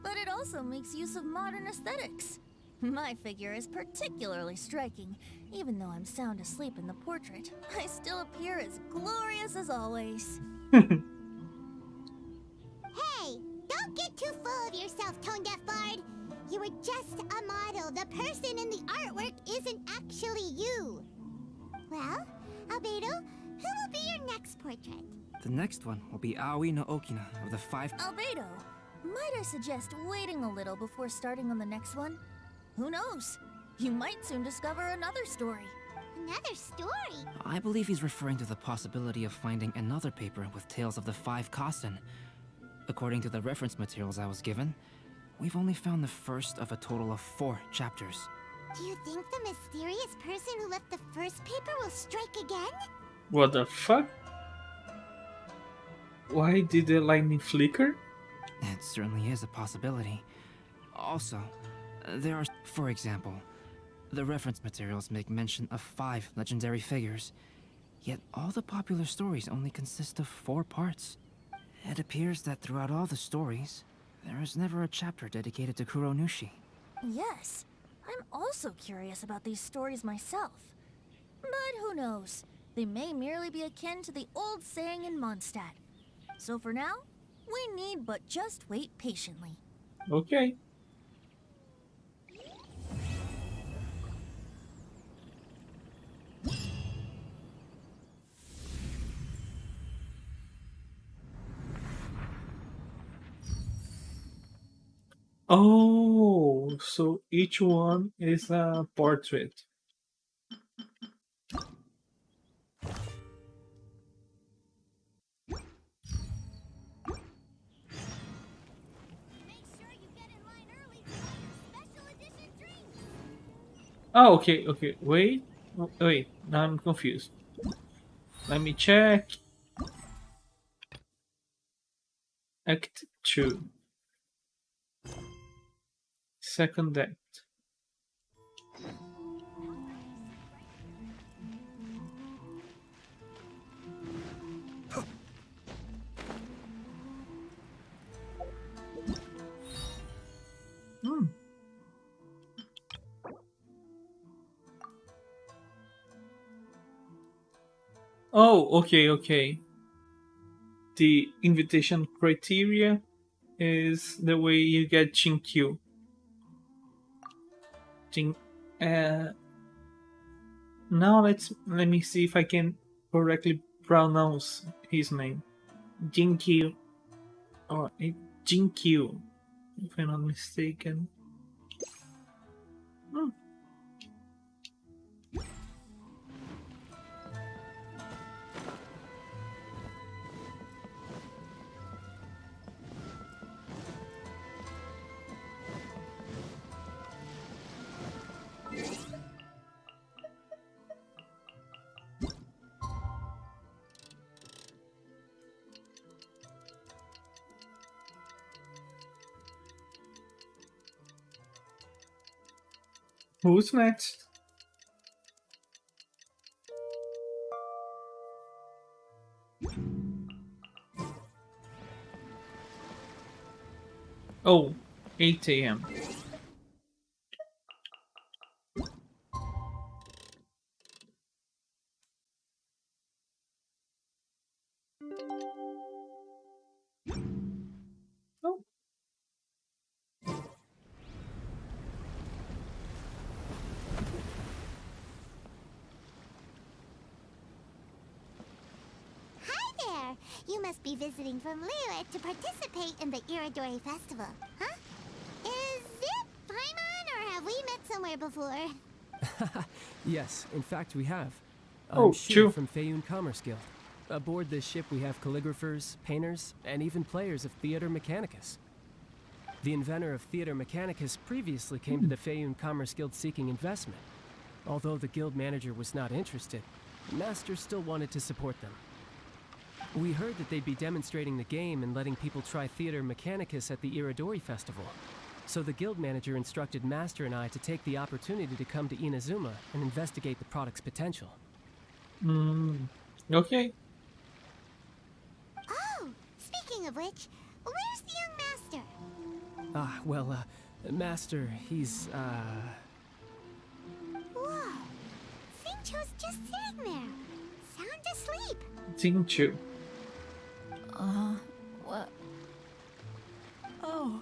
L: but it also makes use of modern aesthetics. My figure is particularly striking. Even though I'm sound asleep in the portrait, I still appear as glorious as always.
C: Hey, don't get too full of yourself, tone-deaf bard. You were just a model. The person in the artwork isn't actually you. Well, Albedo, who will be your next portrait?
I: The next one will be Aoi no Okina of the 5...
L: Albedo, might I suggest waiting a little before starting on the next one? Who knows? You might soon discover another story.
C: Another story?
I: I believe he's referring to the possibility of finding another paper with tales of the 5 Kasen. According to the reference materials I was given, we've only found the first of a total of 4 chapters.
C: Do you think the mysterious person who left the first paper will strike again?
A: What the fuck? Why did the lightning flicker?
I: It certainly is a possibility. Also, there are, for example, the reference materials make mention of 5 legendary figures, yet all the popular stories only consist of 4 parts. It appears that throughout all the stories, there is never a chapter dedicated to Kuronushi.
L: Yes, I'm also curious about these stories myself. But who knows? They may merely be akin to the old saying in Mondstadt. So for now, we need but just wait patiently.
A: Okay. Oh, so each one is a portrait. Oh, okay. Wait. Now I'm confused. Let me check. Act 2. Second act. Oh, okay. The invitation criteria is the way you get Chinkyu. Now let me see if I can correctly pronounce his name. Jinkyu, or Jinkyu, if I'm not mistaken. Who's next? Oh, 8 a.m. Oh.
C: Hi there! You must be visiting from Liyue to participate in the Iridori Festival, huh? Is it Paimon, or have we met somewhere before?
N: Yes, in fact we have.
A: Oh,
N: I'm Shu
A: true.
N: from Feiyun Commerce Guild. Aboard this ship we have calligraphers, painters, and even players of Theater Mechanicus. The inventor of Theater Mechanicus previously came to the Feiyun Commerce Guild seeking investment. Although the guild manager was not interested, the master still wanted to support them. We heard that they'd be demonstrating the game and letting people try Theater Mechanicus at the Iridori Festival. So the guild manager instructed Master and I to take the opportunity to come to Inazuma and investigate the product's potential.
A: Okay.
C: Oh, speaking of which, where's the young master?
N: Well, Master, he's,
C: Whoa, Xingqiu's just sitting there, sound asleep.
A: Xingqiu.
B: What? Oh.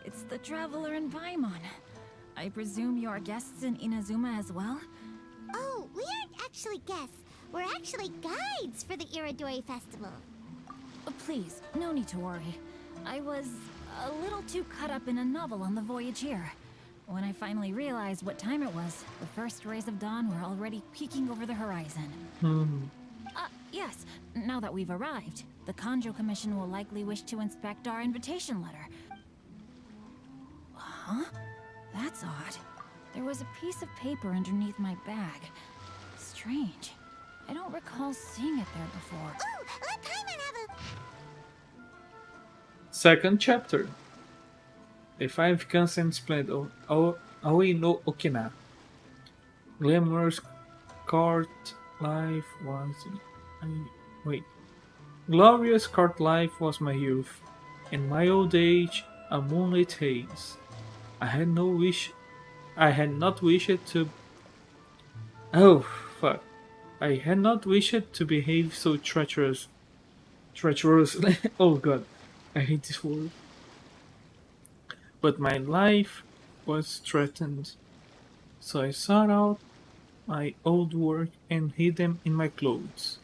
B: It's the traveler in Paimon. I presume you're guests in Inazuma as well?
C: Oh, we aren't actually guests. We're actually guides for the Iridori Festival.
B: Please, no need to worry. I was a little too caught up in a novel on the voyage here. When I finally realized what time it was, the first rays of dawn were already peeking over the horizon. Yes, now that we've arrived, the Kanjo Commission will likely wish to inspect our invitation letter. Huh? That's odd. There was a piece of paper underneath my bag. Strange. I don't recall seeing it there before.
C: Oh, let Paimon have a...
A: Second chapter. The five constant splendor of Aoi no Okina. Glamorous court life was... Glorious court life was my youth, and my old age a moonlit haze. I had not wished to... Oh, fuck. I had not wished to behave so treacherously. Oh god, I hate this word. But my life was threatened, so I sought out my old work and hid them in my clothes.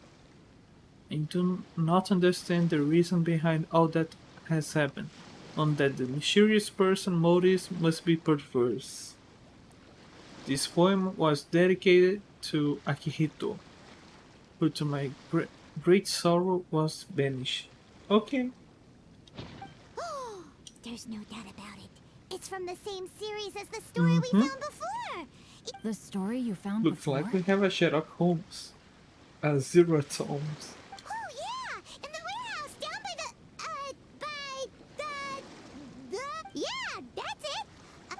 A: I do not understand the reason behind all that has happened, on that the mysterious person's motives must be perverse. This poem was dedicated to Akihito, who to my great sorrow was banished. Okay.
C: There's no doubt about it. It's from the same series as the story we found before.
B: The story you found
A: Looks
B: before?
A: like we have a Sherlock Holmes. A Zero Holmes.
C: Oh yeah, in the warehouse down by the... Yeah, that's it.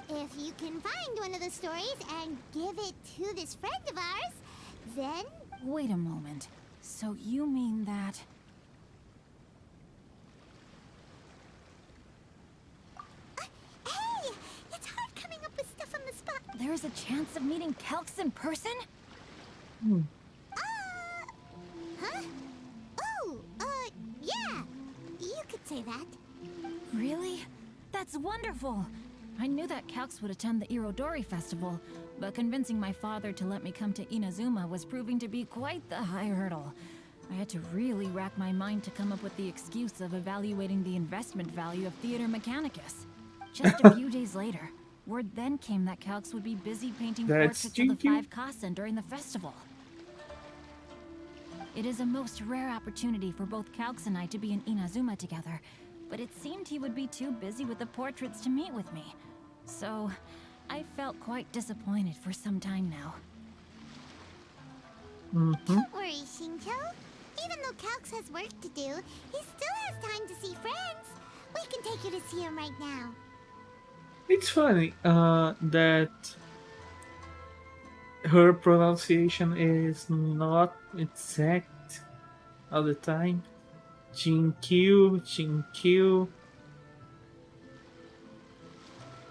C: If you can find one of the stories and give it to this friend of ours, then...
B: Wait a moment. So you mean that...
C: Hey, it's hard coming up with stuff on the spot.
B: There's a chance of meeting Calx in person?
C: Huh? Oh, yeah. You could say that.
B: Really? That's wonderful! I knew that Calx would attend the Irodori Festival, but convincing my father to let me come to Inazuma was proving to be quite the high hurdle. I had to really rack my mind to come up with the excuse of evaluating the investment value of Theater Mechanicus. Just a few days later, word then came that Calx would be busy painting
A: That's
B: portraits of the
A: stinky.
B: 5 Kasen during the festival. It is a most rare opportunity for both Calx and I to be in Inazuma together, but it seemed he would be too busy with the portraits to meet with me. So, I felt quite disappointed for some time now.
C: Don't worry, Xingqiu. Even though Calx has work to do, he still has time to see friends. We can take you to see him right now.
A: It's funny that her pronunciation is not exact all the time. Jinkyu, Jinkyu.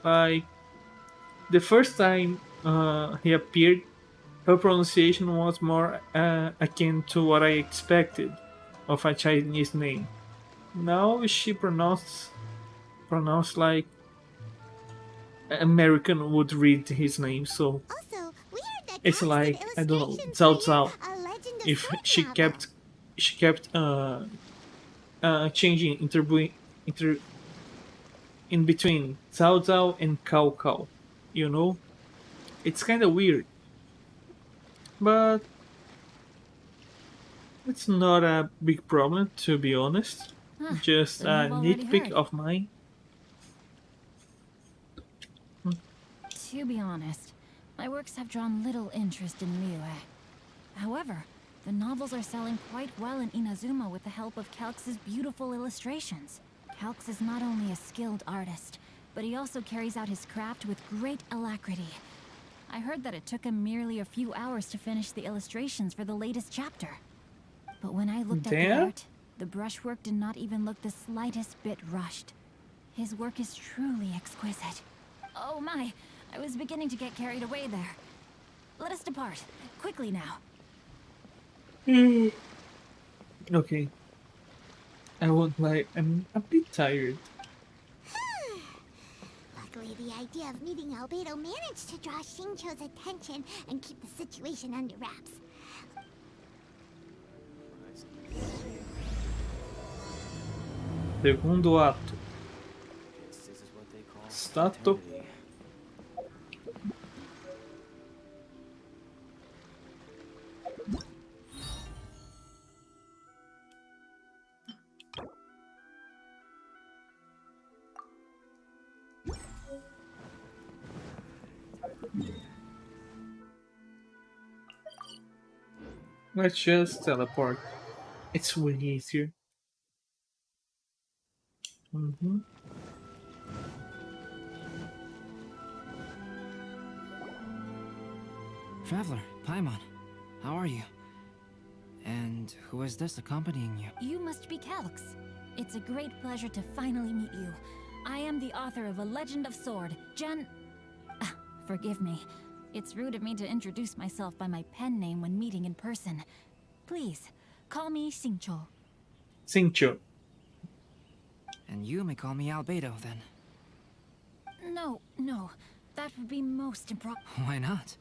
A: Like the first time he appeared, her pronunciation was more akin to what I expected of a Chinese name. Now she pronounced like American would read his name, so
C: Also, we heard that
A: it's
C: Cox did
A: like I don't know,
C: illustrations
A: Zhao
C: for your
A: Zhao.
C: A Legend of
A: If
C: Sword
A: she
C: novel.
A: kept changing inter in between Cao Cao and Cao Cao, you know, it's kind of weird, but it's not a big problem to be honest.
B: Huh,
A: Just
B: then
A: a
B: you've already
A: nitpick
B: heard.
A: of mine.
B: To be honest, my works have drawn little interest in Miue. However, the novels are selling quite well in Inazuma with the help of Calx's beautiful illustrations. Calx is not only a skilled artist, but he also carries out his craft with great alacrity. I heard that it took him merely a few hours to finish the illustrations for the latest chapter. But when I looked at the
A: Damn.
B: art, the brushwork did not even look the slightest bit rushed. His work is truly exquisite. Oh my, I was beginning to get carried away there. Let us depart, quickly now.
A: Okay. I won't lie, I'm a bit tired.
C: Luckily, the idea of meeting Albedo managed to draw Xingqiu's attention and keep the situation under wraps.
A: Segundo ato. Stato. Let's just teleport. It's way easier.
I: Traveler, Paimon, how are you? And who is this accompanying you?
B: You must be Calx. It's a great pleasure to finally meet you. I am the author of A Legend of Sword, forgive me. It's rude of me to introduce myself by my pen name when meeting in person. Please, call me Xingqiu.
A: Xingqiu.
I: And you may call me Albedo, then.
B: No. That would be most improper.
I: Why not?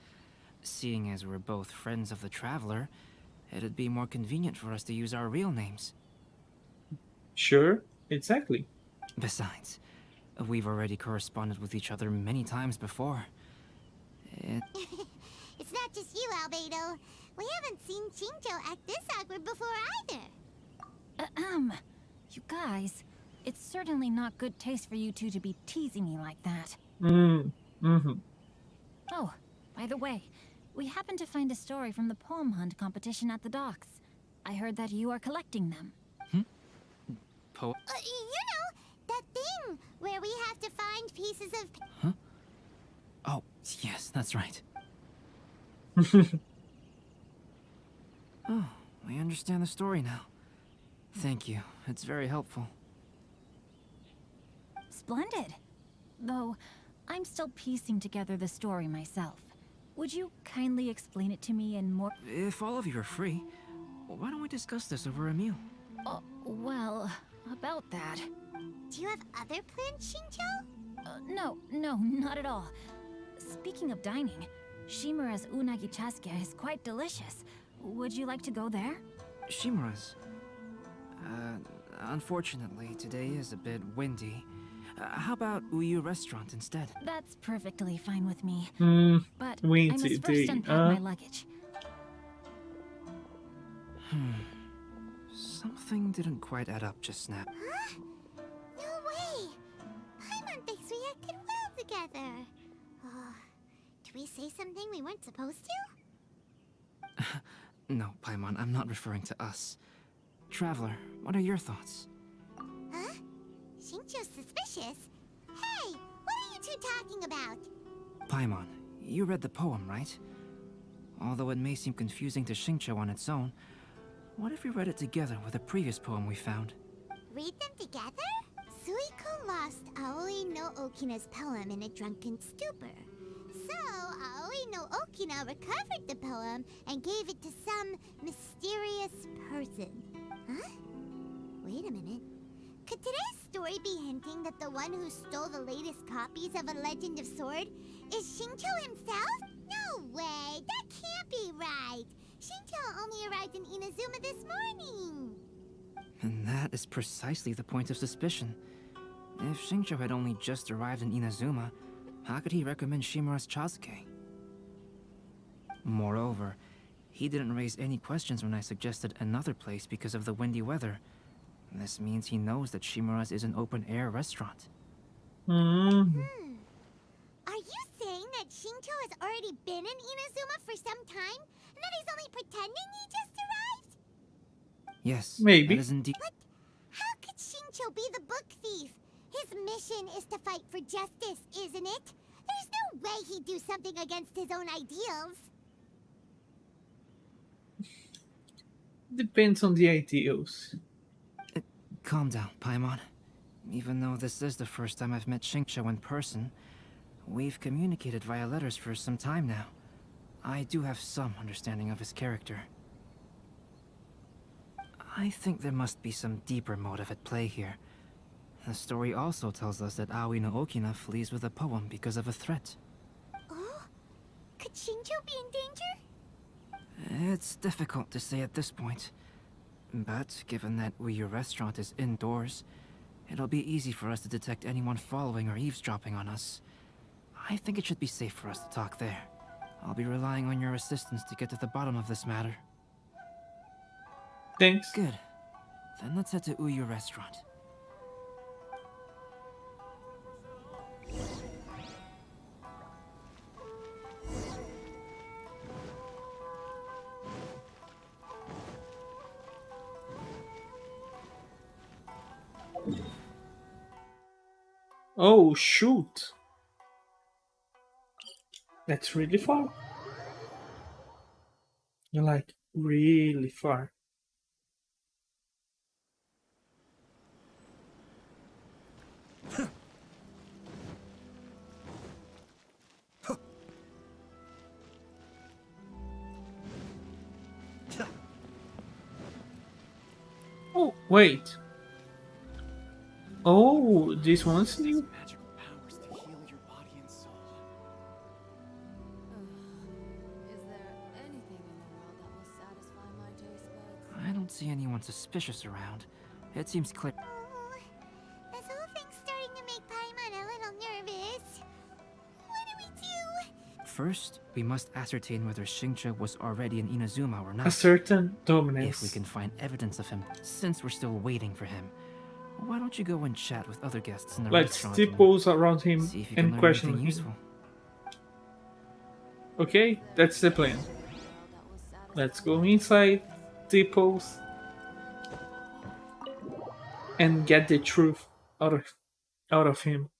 I: Seeing as we're both friends of the Traveler, it'd be more convenient for us to use our real names.
A: Sure, exactly.
I: Besides, we've already corresponded with each other many times before.
C: It's not just you, Albedo. We haven't seen Xingqiu act this awkward before either.
B: You guys, it's certainly not good taste for you two to be teasing me like that. Oh, by the way, we happened to find a story from the poem hunt competition at the docks. I heard that you are collecting them.
C: You know, that thing where we have to find pieces of...
I: Huh? Oh, yes, that's right. Oh, I understand the story now. Thank you. It's very helpful.
B: Splendid. Though, I'm still piecing together the story myself. Would you kindly explain it to me in more...
I: If all of you are free, why don't we discuss this over a meal?
B: Well, about that...
C: Do you have other plans, Xingqiu?
B: No, not at all. Speaking of dining, Shimura's unagi chasuke is quite delicious. Would you like to go there?
I: Shimura's? Unfortunately, today is a bit windy. How about Uyu Restaurant instead?
B: That's perfectly fine with me. But I
A: windy
B: must
A: day,
B: first unpack my luggage.
I: Something didn't quite add up just now.
C: Huh? No way! Paimon thinks we acted well together. Did we say something we weren't supposed to?
I: No, Paimon, I'm not referring to us. Traveler, what are your thoughts?
C: Huh? Xingqiu's suspicious? Hey, what are you you two talking about?
I: Paimon, you read the poem, right? Although it may seem confusing to Xingqiu on its own, what if we read it together with a previous poem we found?
C: Read them together? Suiko lost Aoi no Okina's poem in a drunken stupor. So, Aoi no Okina recovered the poem and gave it to some mysterious person. Huh? Wait a minute. Could today's story be hinting that the one who stole the latest copies of A Legend of Sword is Xingqiu himself? No way! That can't be right! Xingqiu only arrived in Inazuma this morning!
I: And that is precisely the point of suspicion. If Xingqiu had only just arrived in Inazuma, how could he recommend Shimura's Chazuke? Moreover, he didn't raise any questions when I suggested another place because of the windy weather. This means he knows that Shimura's is an open-air restaurant.
C: Are you saying that Xingqiu has already been in Inazuma for some time? And that he's only pretending he just arrived?
I: Yes,
A: Maybe.
I: that is indeed.
C: But how could Xingqiu be the book thief? His mission is to fight for justice, isn't it? There's no way he'd do something against his own ideals.
A: Depends on the ideals.
I: Calm down, Paimon. Even though this is the first time I've met Xingqiu in person, we've communicated via letters for some time now. I do have some understanding of his character. I think there must be some deeper motive at play here. The story also tells us that Aoi no Okina flees with a poem because of a threat.
C: Oh? Could Xingqiu be in danger?
I: It's difficult to say at this point. But given that Uyu restaurant is indoors, it'll be easy for us to detect anyone following or eavesdropping on us. I think it should be safe for us to talk there. I'll be relying on your assistance to get to the bottom of this matter.
A: Thanks.
I: Good. Then let's head to Uyu restaurant.
A: Oh, shoot. That's really far. You're like really far. Oh, wait. Oh, this one's new.
O: Magical powers to heal your body and soul.
P: Is there anything in the world that will satisfy my taste buds?
I: I don't see anyone suspicious around. It seems clear.
C: Oh, this whole thing's starting to make Paimon a little nervous. What do we do?
I: First, we must ascertain whether Xingqiu was already in Inazuma or not.
A: A certain
I: If
A: dominance.
I: we can find evidence of him, since we're still waiting for him, why don't you go and chat with other guests in the
A: Let's
I: restaurant
A: tiptoes around him
I: see if you can
A: and
I: learn
A: question
I: anything
A: him.
I: useful.
A: Okay, that's the plan. Let's go inside, tiptoes, and get the truth out of him.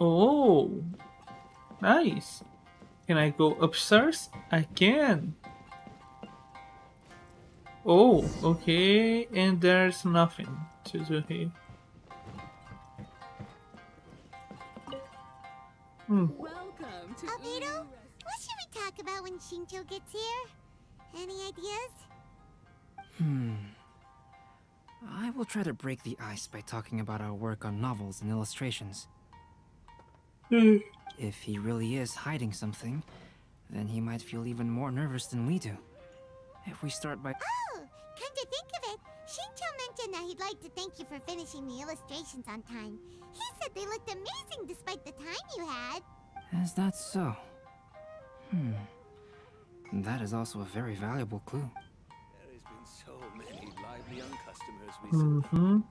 A: Oh, nice. Can I go upstairs? I can. Oh, okay, and there's nothing to do here.
P: Welcome to
C: Albedo, what should we talk about when Xingqiu gets here? Any ideas?
I: I will try to break the ice by talking about our work on novels and illustrations. If he really is hiding something, then he might feel even more nervous than we do. If we start by...
C: Oh, come to think of it, Xingqiu mentioned that he'd like to thank you for finishing the illustrations on time. He said they looked amazing despite the time you had.
I: Is that so? That is also a very valuable clue.
O: There has been so many lively young customers recently.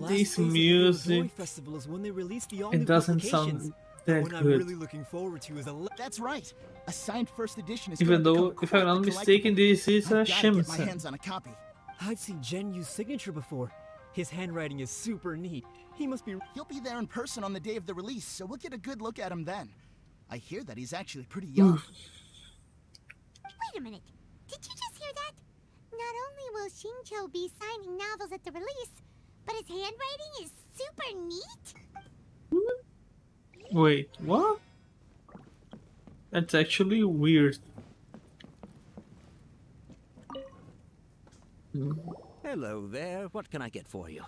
A: this music,
Q: Festival is when they release the
A: it doesn't sound that
Q: one I'm
A: good.
Q: really looking forward to is That's right. A signed first edition is
A: Even
Q: gonna
A: though,
Q: become
A: if I'm not
Q: quite the
A: mistaken, this is a
Q: I've gotta get my
A: Shimson.
Q: hands on a copy. I've seen Jen use signature before. His handwriting is super neat. He must be. He'll be there in person on the day of the release, so we'll get a good look at him then. I hear that he's actually pretty young.
C: Wait a minute. Did you just hear that? Not only will Shincho be signing novels at the release, but his handwriting is super neat?
A: Wait, what? That's actually weird.
O: Hello there. What can I get for you?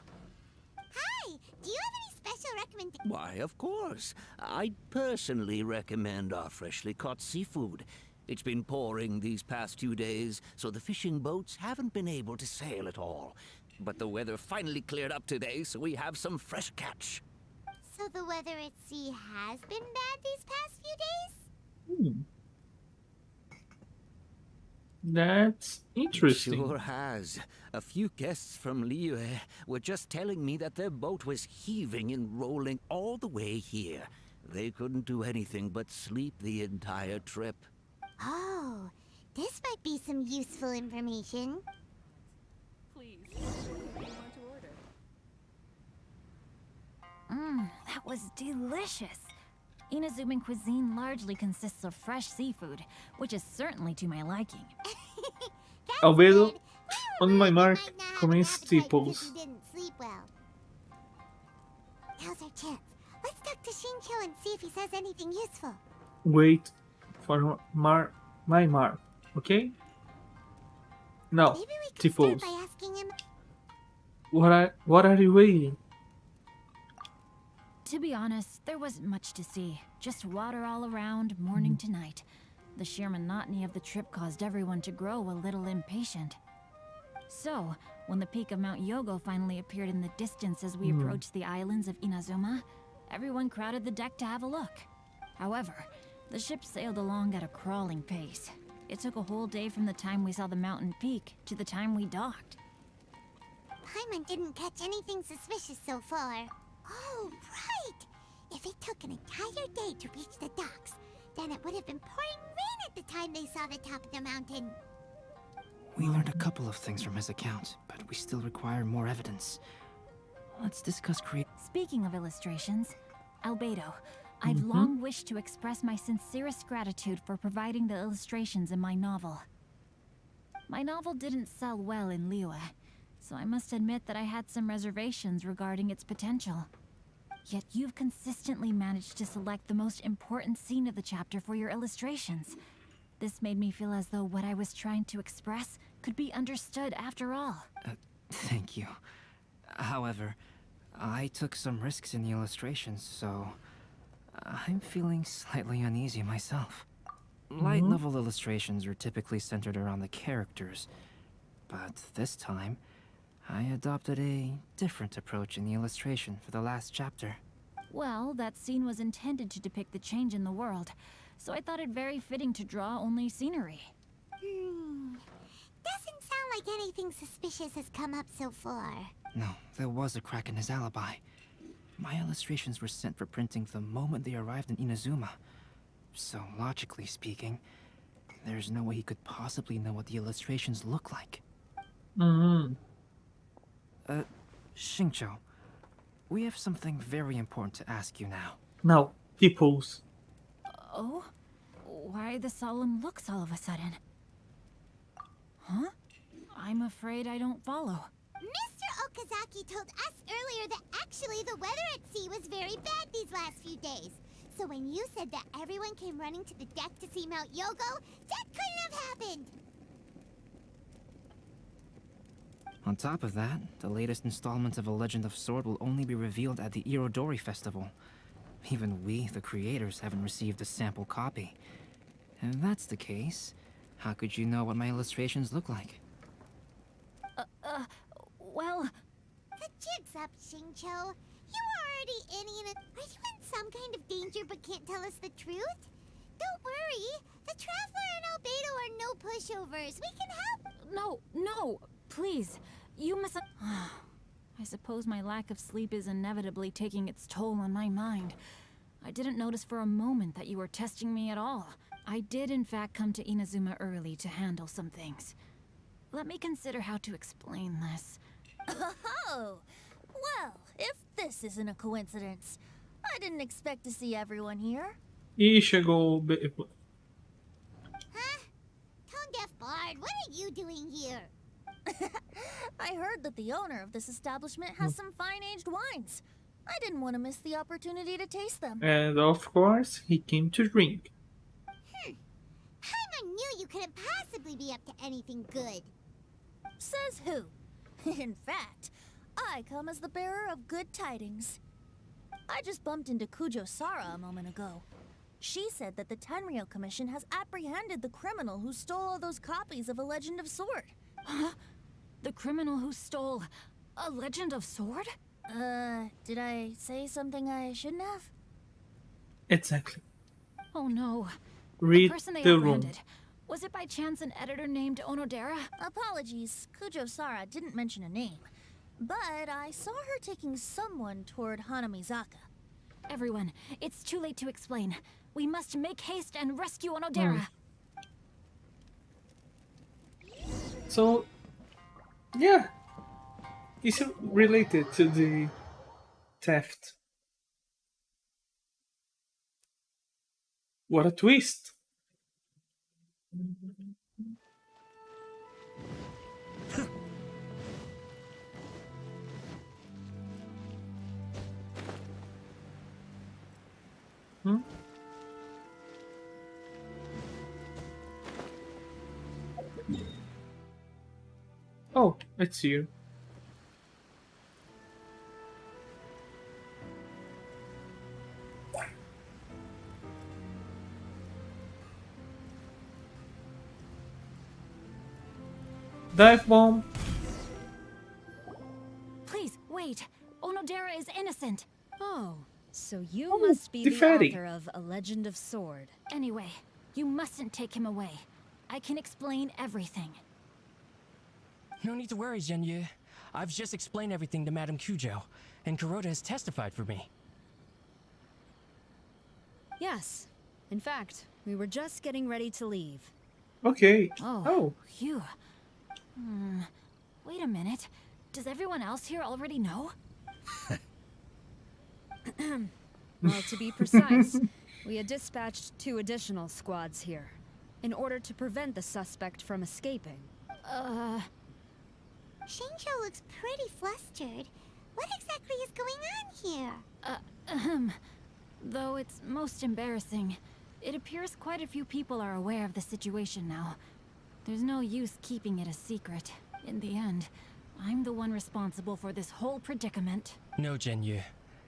C: Hi! Do you have any special recommendations?
O: Why, of course. I'd personally recommend our freshly caught seafood. It's been pouring these past 2 days, so the fishing boats haven't been able to sail at all. But the weather finally cleared up today, so we have some fresh catch.
C: So the weather at sea has been bad these past few days?
A: That's interesting.
O: Sure has. A few guests from Liyue were just telling me that their boat was heaving and rolling all the way here. They couldn't do anything but sleep the entire trip.
C: Oh, this might be some useful information.
P: Please, what do you want to order?
B: That was delicious. Inazuman cuisine largely consists of fresh seafood, which is certainly to my liking.
A: Albedo, on my mark, comestibles.
C: Didn't sleep well. Now's our chance. Let's talk to Shincho and see if he says anything useful.
A: Wait for my mark, okay? Now,
C: Maybe we can start
A: Tipos.
C: by asking him.
A: What are you waiting?
B: To be honest, there wasn't much to see. Just water all around, morning to night. The sheer monotony of the trip caused everyone to grow a little impatient. So, when the peak of Mount Yogo finally appeared in the distance as we approached the islands of Inazuma, everyone crowded the deck to have a look. However, the ship sailed along at a crawling pace. It took a whole day from the time we saw the mountain peak to the time we docked.
C: Paimon didn't catch anything suspicious so far. Oh, right! If it took an entire day to reach the docks, then it would have been pouring rain at the time they saw the top of the mountain.
I: We learned a couple of things from his account, but we still require more evidence. Let's discuss
B: Speaking of illustrations, Albedo, I've long wished to express my sincerest gratitude for providing the illustrations in my novel. My novel didn't sell well in Liyue, so I must admit that I had some reservations regarding its potential. Yet you've consistently managed to select the most important scene of the chapter for your illustrations. This made me feel as though what I was trying to express could be understood after all.
I: Thank you. However, I took some risks in the illustrations, so I'm feeling slightly uneasy myself. Light-level illustrations are typically centered around the characters, but this time, I adopted a different approach in the illustration for the last chapter.
B: Well, that scene was intended to depict the change in the world, so I thought it very fitting to draw only scenery.
C: Doesn't sound like anything suspicious has come up so far.
I: No, there was a crack in his alibi. My illustrations were sent for printing the moment they arrived in Inazuma. So, logically speaking, there's no way he could possibly know what the illustrations look like. Shincho, we have something very important to ask you now.
A: Now, Tipos.
B: Oh? Why the solemn looks all of a sudden? Huh? I'm afraid I don't follow.
C: Mr. Okazaki told us earlier that actually the weather at sea was very bad these last few days. So when you said that everyone came running to the deck to see Mount Yogo, that couldn't have happened!
I: On top of that, the latest installment of A Legend of Sword will only be revealed at the Irodori Festival. Even we, the creators, haven't received a sample copy. If that's the case, how could you know what my illustrations look like?
B: Well...
C: The jig's up, Shincho. You were already in it. Are you in some kind of danger but can't tell us the truth? Don't worry. The Traveler and Albedo are no pushovers. We can help.
B: No, please. You must... I suppose my lack of sleep is inevitably taking its toll on my mind. I didn't notice for a moment that you were testing me at all. I did in fact come to Inazuma early to handle some things. Let me consider how to explain this.
L: Oh! Well, if this isn't a coincidence, I didn't expect to see everyone here.
A: E chegou.
C: Huh? Tone-deaf bard, what are you doing here?
L: I heard that the owner of this establishment has some fine-aged wines. I didn't want to miss the opportunity to taste them.
A: And of course, he came to drink.
C: Paimon knew you couldn't possibly be up to anything good.
L: Says who? In fact, I come as the bearer of good tidings. I just bumped into Kujo Sara a moment ago. She said that the Tenryou Commission has apprehended the criminal who stole all those copies of A Legend of Sword.
B: Huh? The criminal who stole A Legend of Sword?
L: Did I say something I shouldn't have?
A: Exactly.
B: Oh no.
A: Read
B: the person they
A: the room.
B: apprehended. Was it by chance an editor named Onodera?
L: Apologies, Kujo Sara didn't mention a name. But I saw her taking someone toward Hanamizaka.
B: Everyone, it's too late to explain. We must make haste and rescue Onodera.
A: So, yeah. Is it related to the theft? What a twist! Hmm? Oh, it's you. Dive bomb.
B: Please, wait. Onodera is innocent.
K: Oh, so you must be the
A: Defetti.
K: author of A Legend of Sword.
B: Anyway, you mustn't take him away. I can explain everything.
F: No need to worry, Zhenyu. I've just explained everything to Madame Kujo, and Kuroda has testified for me.
K: Yes. In fact, we were just getting ready to leave.
A: Okay.
B: Oh. Phew. Wait a minute. Does everyone else here already know?
K: Well, to be precise, we had dispatched 2 additional squads here, in order to prevent the suspect from escaping.
C: Shinjo looks pretty flustered. What exactly is going on here?
B: Though it's most embarrassing, it appears quite a few people are aware of the situation now. There's no use keeping it a secret. In the end, I'm the one responsible for this whole predicament.
F: No, Zhenyu.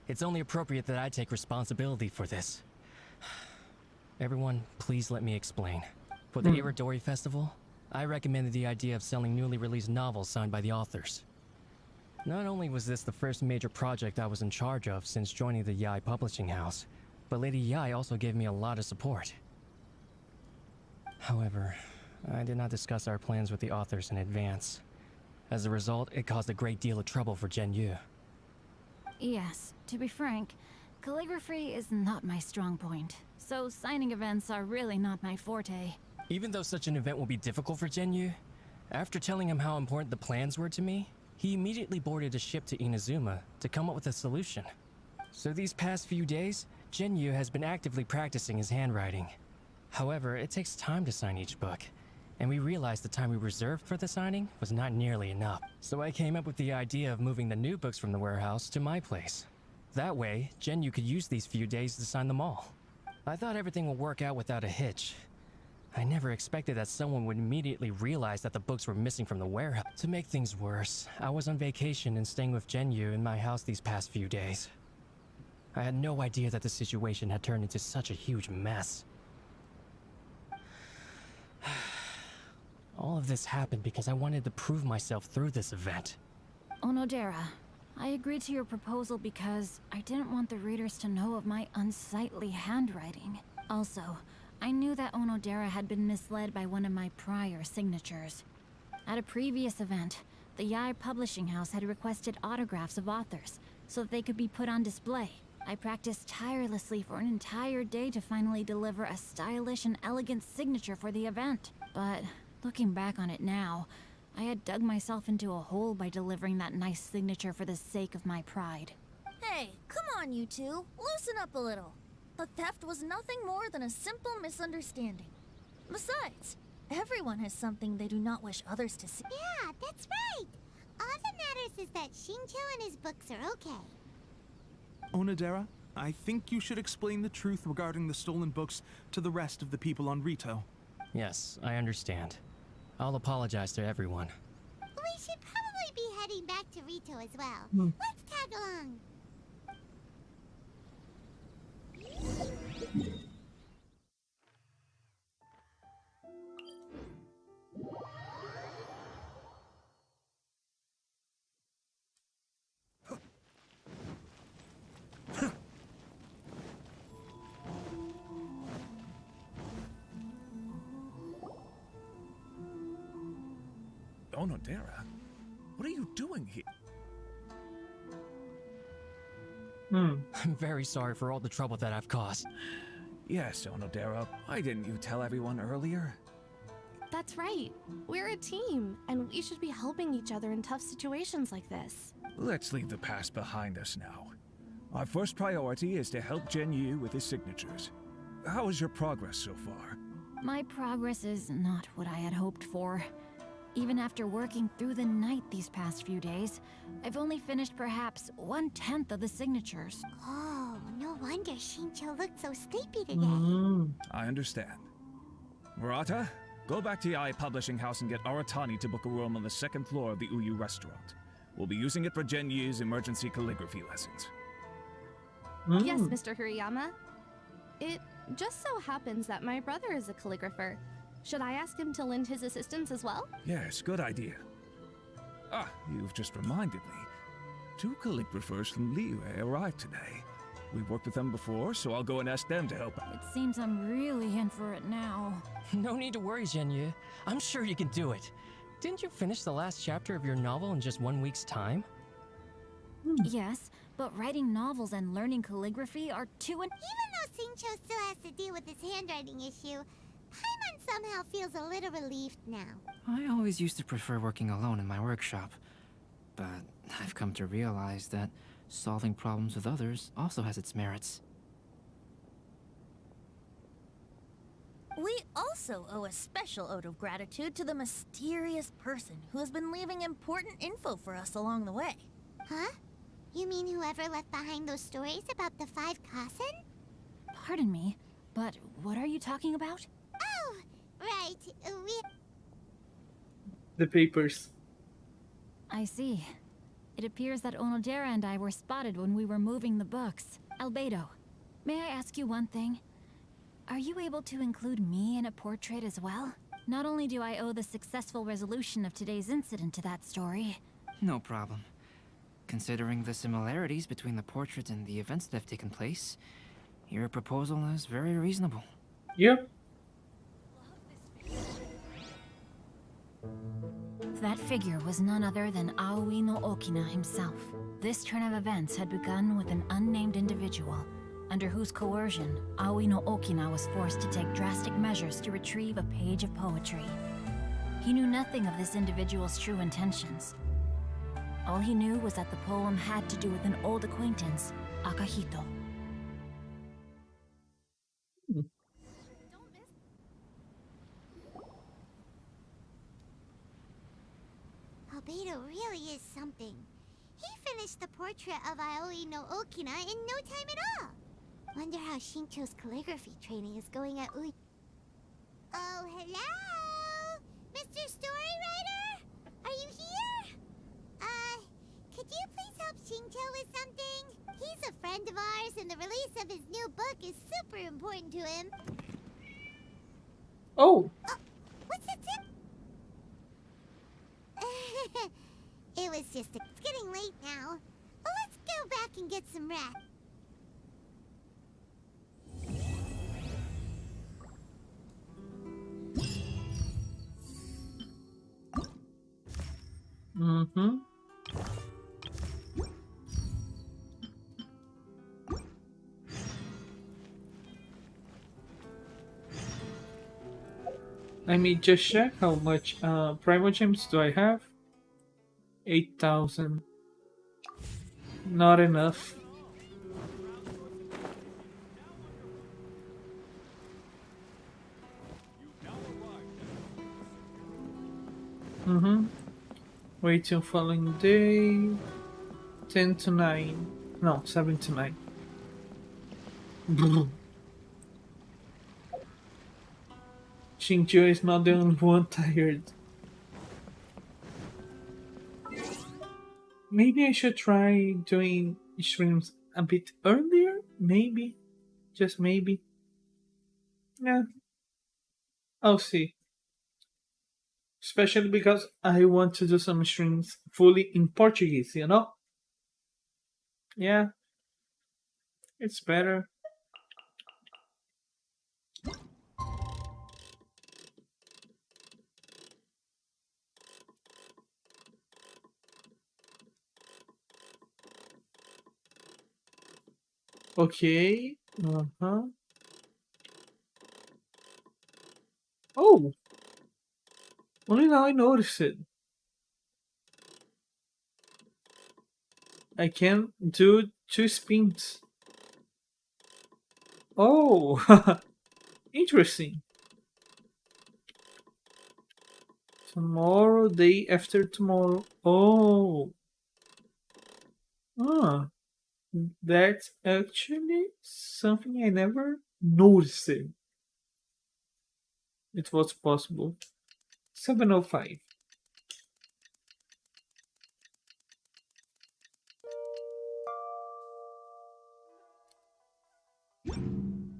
F: It's only appropriate that I take responsibility for this. Everyone, please let me explain. For the Iridori Festival, I recommended the idea of selling newly released novels signed by the authors. Not only was this the first major project I was in charge of since joining the Yae publishing house, but Lady Yae also gave me a lot of support. However, I did not discuss our plans with the authors in advance. As a result, it caused a great deal of trouble for Zhenyu.
B: Yes, to be frank, calligraphy is not my strong point, so signing events are really not my forte.
F: Even though such an event will be difficult for Zhenyu, after telling him how important the plans were to me, he immediately boarded a ship to Inazuma to come up with a solution. So these past few days, Zhenyu has been actively practicing his handwriting. However, it takes time to sign each book, and we realized the time we reserved for the signing was not nearly enough. So I came up with the idea of moving the new books from the warehouse to my place. That way, Zhenyu could use these few days to sign them all. I thought everything would work out without a hitch. I never expected that someone would immediately realize that the books were missing from the warehouse. To make things worse, I was on vacation and staying with Zhenyu in my house these past few days. I had no idea that the situation had turned into such a huge mess. All of this happened because I wanted to prove myself through this event.
B: Onodera, I agreed to your proposal because I didn't want the readers to know of my unsightly handwriting. Also, I knew that Onodera had been misled by one of my prior signatures. At a previous event, The Yai publishing house had requested autographs of authors so that they could be put on display. I practiced tirelessly for an entire day to finally deliver a stylish and elegant signature for the event. But looking back on it now, I had dug myself into a hole by delivering that nice signature for the sake of my pride.
L: Hey, come on, you two. Loosen up a little. The theft was nothing more than a simple misunderstanding. Besides, everyone has something they do not wish others to see.
C: Yeah, that's right. All that matters is that Shincho and his books are okay.
J: Onodera, I think you should explain the truth regarding the stolen books to the rest of the people on Rito.
F: Yes, I understand. I'll apologize to everyone.
C: We should probably be heading back to Rito as well. Let's tag along.
M: Onodera, what are you doing here?
F: I'm very sorry for all the trouble that I've caused.
M: Yes, Onodera, why didn't you tell everyone earlier?
E: That's right. We're a team, and we should be helping each other in tough situations like this.
M: Let's leave the past behind us now. Our first priority is to help Genyu with his signatures. How is your progress so far?
B: My progress is not what I had hoped for. Even after working through the night these past few days, I've only finished perhaps 1/10 of the signatures.
C: Oh, no wonder Shincho looked so sleepy today.
M: I understand. Murata, go back to Yai Publishing House and get Aratani to book a room on the 2nd floor of the Uyu restaurant. We'll be using it for Genyu's emergency calligraphy lessons.
E: Yes, Mr. Hirayama. It just so happens that my brother is a calligrapher. Should I ask him to lend his assistance as well?
M: Yes, good idea. Ah, you've just reminded me. 2 calligraphers from Liyue arrived today. We've worked with them before, so I'll go and ask them to help out.
B: It seems I'm really in for it now.
F: No need to worry, Genyu. I'm sure you can do it. Didn't you finish the last chapter of your novel in just 1 week's time?
B: Yes, but writing novels and learning calligraphy are two and...
C: Even though Shincho still has to deal with his handwriting issue, Paimon somehow feels a little relieved now.
I: I always used to prefer working alone in my workshop, but I've come to realize that solving problems with others also has its merits.
L: We also owe a special ode of gratitude to the mysterious person who has been leaving important info for us along the way.
C: Huh? You mean whoever left behind those stories about the 5 Kasen?
B: Pardon me, but what are you talking about?
C: Oh, right.
A: The papers.
B: I see. It appears that Onodera and I were spotted when we were moving the books. Albedo, may I ask you one thing? Are you able to include me in a portrait as well? Not only do I owe the successful resolution of today's incident to that story.
I: No problem. Considering the similarities between the portrait and the events that have taken place, your proposal is very reasonable.
A: Yep.
B: That figure was none other than Aoi no Okina himself. This turn of events had begun with an unnamed individual, under whose coercion, Aoi no Okina was forced to take drastic measures to retrieve a page of poetry. He knew nothing of this individual's true intentions. All he knew was that the poem had to do with an old acquaintance, Akahito.
C: Albedo really is something. He finished the portrait of Aoi no Okina in no time at all. Wonder how Shincho's calligraphy training is going at Ui. Oh, hello? Mr. Storywriter? Are you here? Could you please help Shincho with something? He's a friend of ours and the release of his new book is super important to him.
A: Oh!
C: What's that zip? It was just it's getting late now. Let's go back and get some rest.
A: Mm-hmm. Let me just check how much Primo Gems do I have? 8,000. Not enough. Mm-hmm. Wait till following day. 10 to 9. No, 7 to 9. Shinjo is not the only one tired. Maybe I should try doing streams a bit earlier? Maybe. Just maybe. Yeah, I'll see. Especially because I want to do some streams fully in Portuguese, you know? Yeah, it's better. Okay. Uh-huh. Oh! Only now I noticed it. I can do 2 spins. Oh! Interesting. Tomorrow, day after tomorrow. Oh! Ah, that's actually something I never noticed. It was possible. 7:05.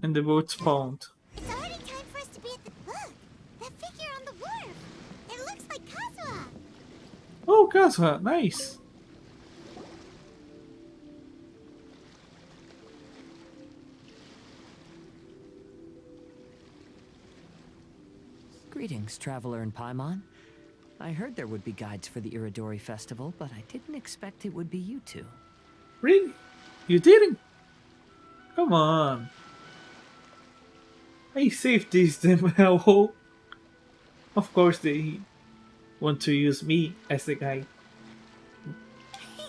A: And the boat spawned.
C: It's already time for us to be at the... Look! That figure on the wharf! It looks like Kazuha!
A: Oh, Kazuha, nice.
I: Greetings, traveler in Paimon. I heard there would be guides for the Iridori Festival, but I didn't expect it would be you two.
A: Really? You didn't? Come on. I saved this damn hellhole. Of course they want to use me as the guide.
C: We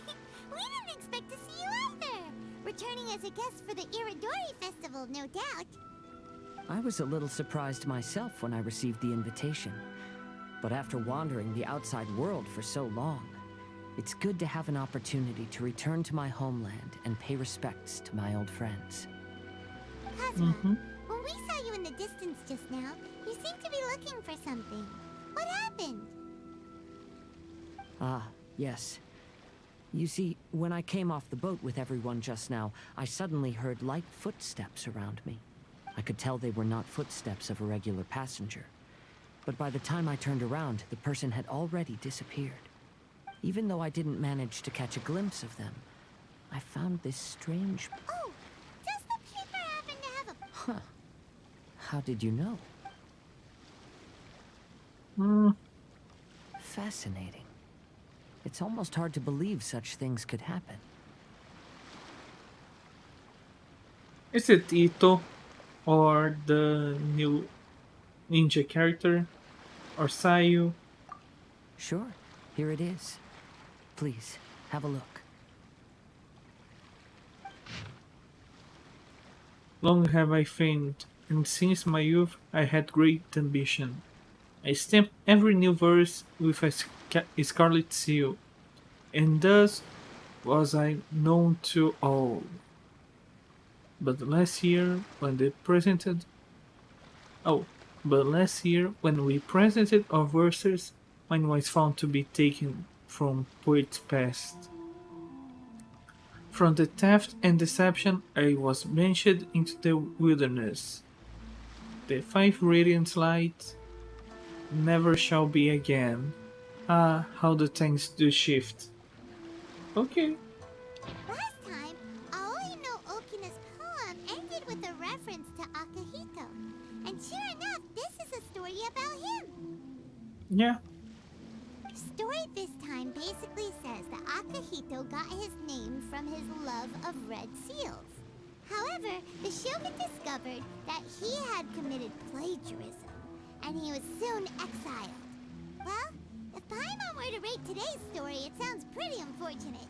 C: didn't expect to see you either! Returning as a guest for the Iridori Festival, no doubt.
I: I was a little surprised myself when I received the invitation. But after wandering the outside world for so long, it's good to have an opportunity to return to my homeland and pay respects to my old friends.
C: Kazuha, when we saw you in the distance just now, you seemed to be looking for something. What happened?
I: Ah, yes. You see, when I came off the boat with everyone just now, I suddenly heard light footsteps around me. I could tell they were not footsteps of a regular passenger. But by the time I turned around, the person had already disappeared. Even though I didn't manage to catch a glimpse of them, I found this strange...
C: Oh! Does the paper happen to have a...
I: Huh. How did you know? Fascinating. It's almost hard to believe such things could happen.
A: Is it Ito? Or the new ninja character? Or Sayu?
I: Sure, here it is. Please, have a look.
A: Long have I famed, and since my youth I had great ambition. I stamped every new verse with a scarlet seal, and thus was I known to all. But last year, when we presented our verses, mine was found to be taken from poets past. From the theft and deception I was banished into the wilderness. The 5 radiant lights never shall be again. Ah, how the things do shift. Okay.
C: Last time, Aoi no Okina's poem ended with a reference to Akihito. And sure enough, this is a story about him.
A: Yeah.
C: story this time basically says that Akihito got his name from his love of red seals. However, the shogun discovered that he had committed plagiarism, and he was soon exiled. Well, if Paimon were to rate today's story, it sounds pretty unfortunate.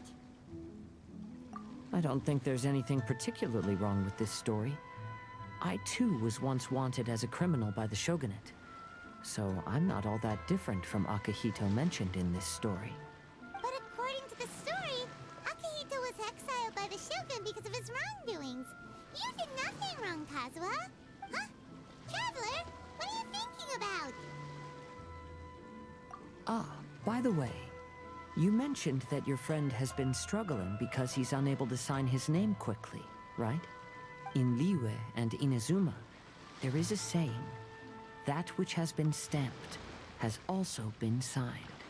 I: I don't think there's anything particularly wrong with this story. I too was once wanted as a criminal by the shogunate, so I'm not all that different from Akihito mentioned in this story.
C: But according to the story, Akihito was exiled by the shogun because of his wrongdoings. You did nothing wrong, Kazuha. Huh? Traveler, what are you thinking about?
I: Ah, by the way, you mentioned that your friend has been struggling because he's unable to sign his name quickly, right? In Liyue and Inazuma, there is a saying, that which has been stamped has also been signed.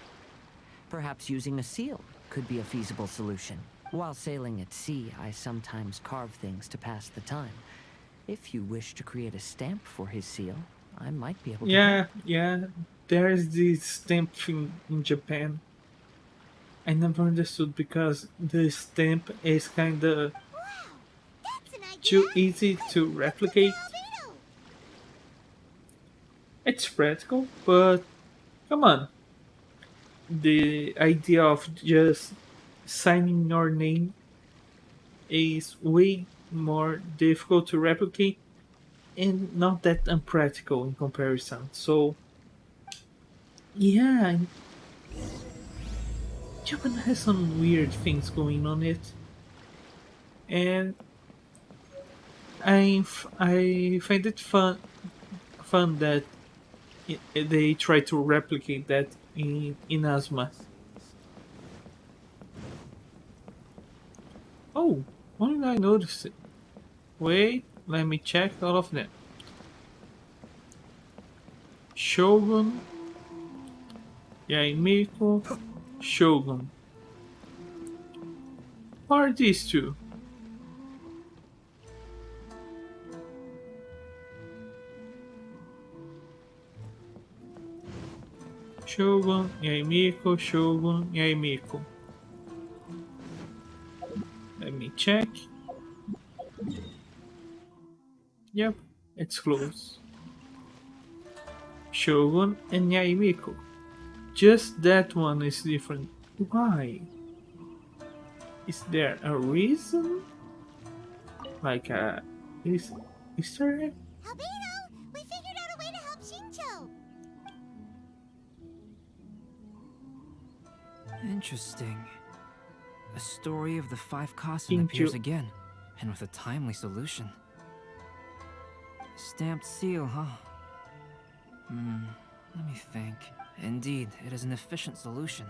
I: Perhaps using a seal could be a feasible solution. While sailing at sea, I sometimes carve things to pass the time. If you wish to create a stamp for his seal, I might be able to
A: Yeah, there is this stamp thing in Japan. I never understood because the stamp is kinda too easy to replicate. It's practical, but come on. The idea of just signing your name is way more difficult to replicate and not that unpractical in comparison. So, yeah, Japan has some weird things going on it, and I find it fun that they try to replicate that in Asma. Oh, why did I notice it? Wait, let me check all of them. Shogun, Yaimiko, Shogun. What are these two? Shogun, Yaimiko, Shogun, Yaimiko. Let me check. Yep, it's close. Shogun and Yaimiko. Just that one is different. Why? Is there a reason? Like a Easter egg?
C: Albedo, we figured out a way to help Shincho.
I: Interesting. A story of the 5 Kasen appears again, and with a timely solution. Stamped seal, huh? Let me think. Indeed, it is an efficient solution.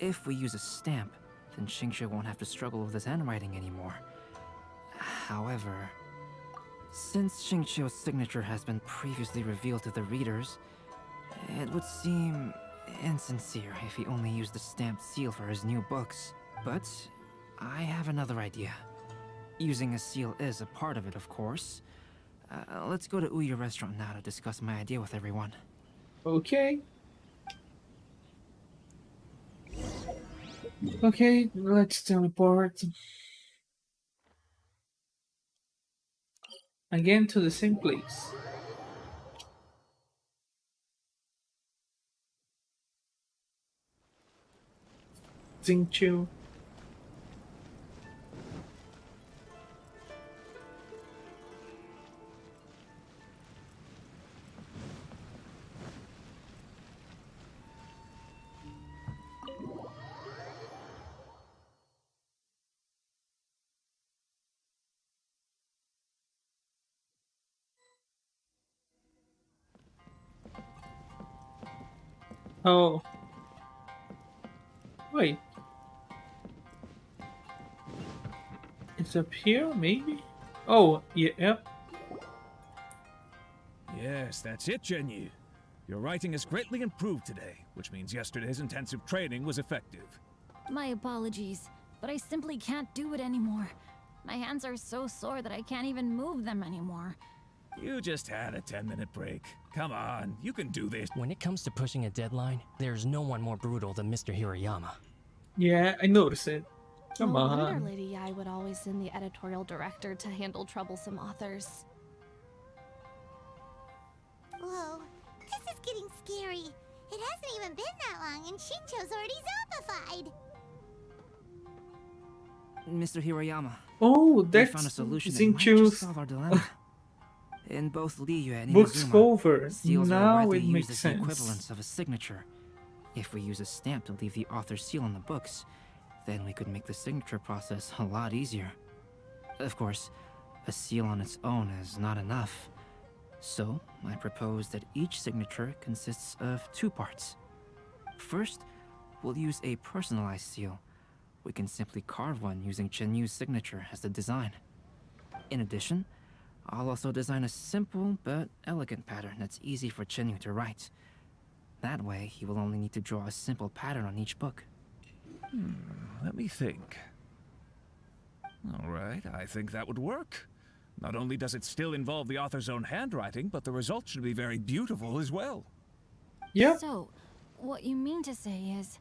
I: If we use a stamp, then Xingqiu won't have to struggle with his handwriting anymore. However, since Xingqiu's signature has been previously revealed to the readers, it would seem insincere if he only used the stamped seal for his new books. But I have another idea. Using a seal is a part of it, of course. Let's go to Ouya restaurant now to discuss my idea with everyone.
A: Okay. Okay, let's teleport. Again to the same place. Xingqiu. Oh. Wait. It's up here, maybe? Oh, yeah. Yep.
M: Yes, that's it, Zhenyu. Your writing has greatly improved today, which means yesterday's intensive training was effective.
B: My apologies, but I simply can't do it anymore. My hands are so sore that I can't even move them anymore.
M: You just had a 10-minute break. Come on, you can do this.
F: When it comes to pushing a deadline, there's no one more brutal than Mr. Hirayama.
A: Yeah, I noticed it. Come
E: No
A: on.
E: wonder Lady Yai would always send the editorial director to handle troublesome authors.
C: Whoa, this is getting scary. It hasn't even been that long and Shincho's already zombified.
I: Mr. Hirayama.
A: Oh,
I: we
A: that's
I: found a solution that might just
A: Zinchu's
I: solve our dilemma. In both Liyu and
A: book's
I: Inazuma,
A: cover.
I: seals are
A: Now
I: widely
A: it
I: used
A: makes
I: as the
A: sense.
I: equivalents of a signature. If we use a stamp to leave the author's seal on the books, then we could make the signature process a lot easier. Of course, a seal on its own is not enough. So, I propose that each signature consists of 2 parts. First, we'll use a personalized seal. We can simply carve one using Chenyu's signature as the design. In addition, I'll also design a simple but elegant pattern that's easy for Chenyu to write. That way, he will only need to draw a simple pattern on each book.
M: Let me think. All right, I think that would work. Not only does it still involve the author's own handwriting, but the result should be very beautiful as well.
A: Yeah.
B: So, what you mean to say is,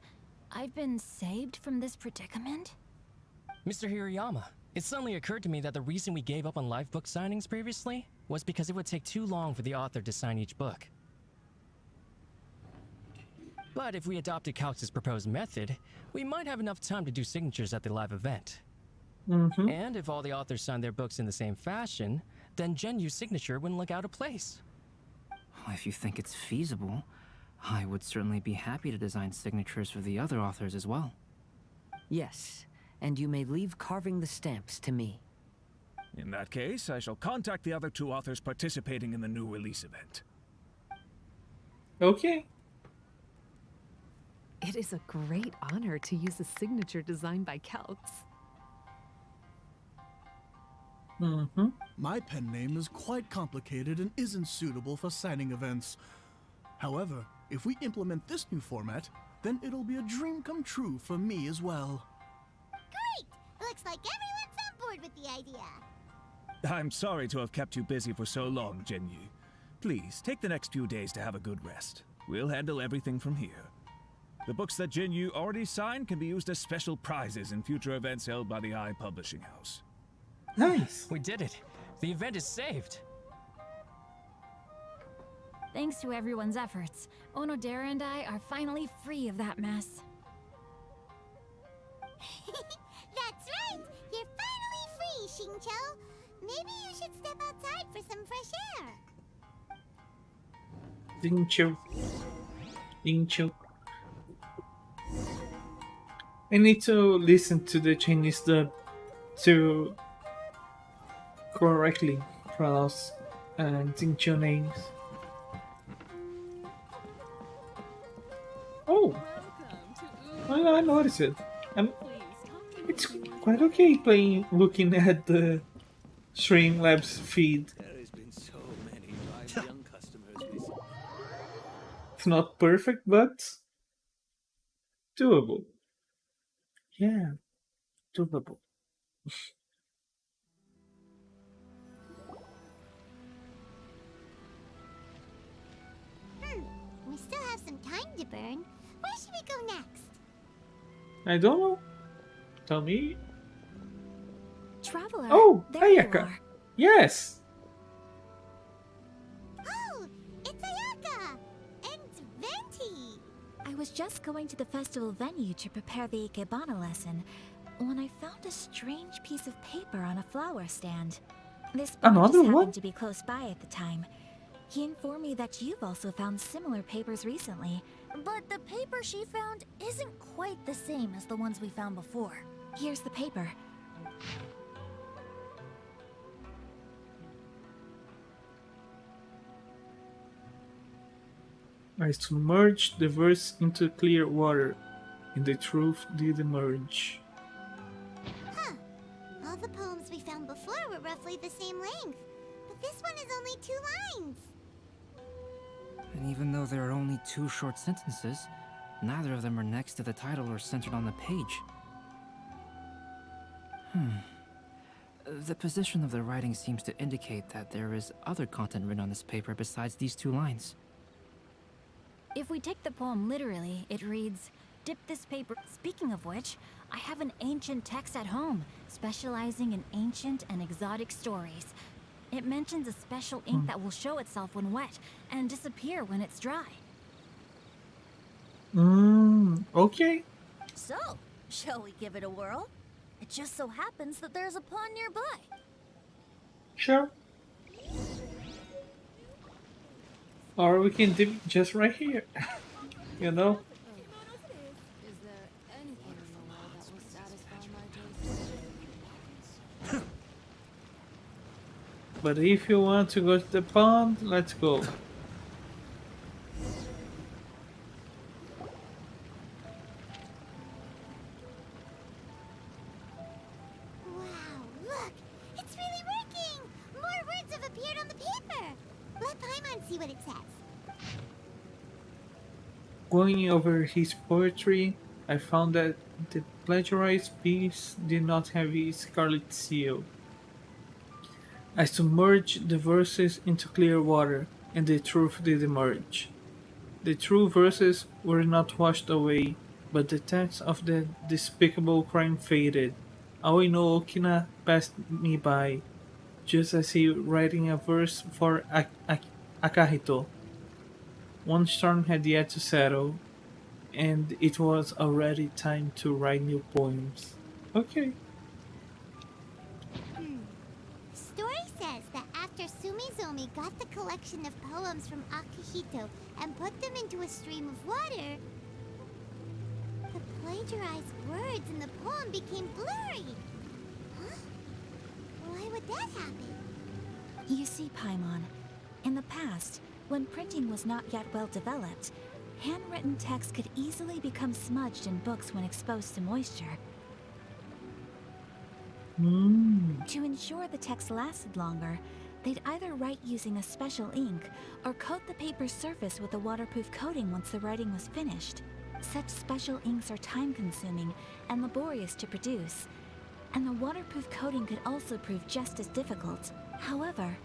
B: I've been saved from this predicament?
F: Mr. Hirayama, it suddenly occurred to me that the reason we gave up on live book signings previously was because it would take too long for the author to sign each book. But if we adopted Calx's proposed method, we might have enough time to do signatures at the live event. And if all the authors signed their books in the same fashion, then Genyu's signature wouldn't look out of place.
I: If you think it's feasible, I would certainly be happy to design signatures for the other authors as well.
R: Yes, and you may leave carving the stamps to me.
M: In that case, I shall contact the other 2 authors participating in the new release event.
A: Okay.
S: It is a great honor to use a signature designed by Calx.
T: My pen name is quite complicated and isn't suitable for signing events. However, if we implement this new format, then it'll be a dream come true for me as well.
C: Great! Looks like everyone's on board with the idea.
M: I'm sorry to have kept you busy for so long, Genyu. Please, take the next few days to have a good rest. We'll handle everything from here. The books that Genyu already signed can be used as special prizes in future events held by the I Publishing House.
A: Nice.
F: We did it. The event is saved.
B: Thanks to everyone's efforts, Onodera and I are finally free of that mess.
C: That's right! You're finally free, Shincho! Maybe you should step outside for some fresh air.
A: Zinchu. I need to listen to the Chinese dub to correctly pronounce Zinchu names. Oh! I noticed it. It's quite okay looking at the Streamlabs feed.
O: There's been so many live young customers recently.
A: It's not perfect, but doable. Yeah, doable.
C: We still have some time to burn. Where should we go next?
A: I don't know. Tell me.
B: Traveler.
A: Oh,
B: there you
A: Ayaka.
B: are.
A: Yes.
C: Oh, it's Ayaka! And Venti!
B: I was just going to the festival venue to prepare the Ikebana lesson when I found a strange piece of paper on a flower stand. This boy
A: Another
B: just happened
A: one?
B: to be close by at the time. He informed me that you've also found similar papers recently.
L: But the paper she found isn't quite the same as the ones we found before.
B: Here's the paper.
A: I submerged the verse into clear water, and the truth did emerge.
C: Huh. All the poems we found before were roughly the same length, but this one is only 2 lines.
I: And even though there are only 2 short sentences, neither of them are next to the title or centered on the page. The position of the writing seems to indicate that there is other content written on this paper besides these 2 lines.
B: If we take the poem literally, it reads, "Dip this paper." Speaking of which, I have an ancient text at home, specializing in ancient and exotic stories. It mentions a special ink that will show itself when wet and disappear when it's dry.
A: Okay.
L: So, shall we give it a whirl? It just so happens that there's a pond nearby.
A: Sure. Or we can dip just right here. You know?
P: Is there anything in the world that will satisfy my taste?
A: But if you want to go to the pond, let's go.
C: Wow, look! It's really working! More words have appeared on the paper! Let Paimon see what it says.
A: Going over his poetry, I found that the plagiarized piece did not have a scarlet seal. I submerged the verses into clear water, and the truth did emerge. The true verses were not washed away, but the text of the despicable crime faded. Aoi no Okina passed me by, just as he writing a verse for Akahito. One storm had yet to settle, and it was already time to write new poems. Okay.
C: Story says that after Sumizomi got the collection of poems from Akihito and put them into a stream of water, the plagiarized words in the poem became blurry. Huh? Why would that happen?
B: You see, Paimon, in the past, when printing was not yet well developed, handwritten text could easily become smudged in books when exposed to moisture. To ensure the text lasted longer, they'd either write using a special ink or coat the paper's surface with a waterproof coating once the writing was finished. Such special inks are time-consuming and laborious to produce, and the waterproof coating could also prove just as difficult. However,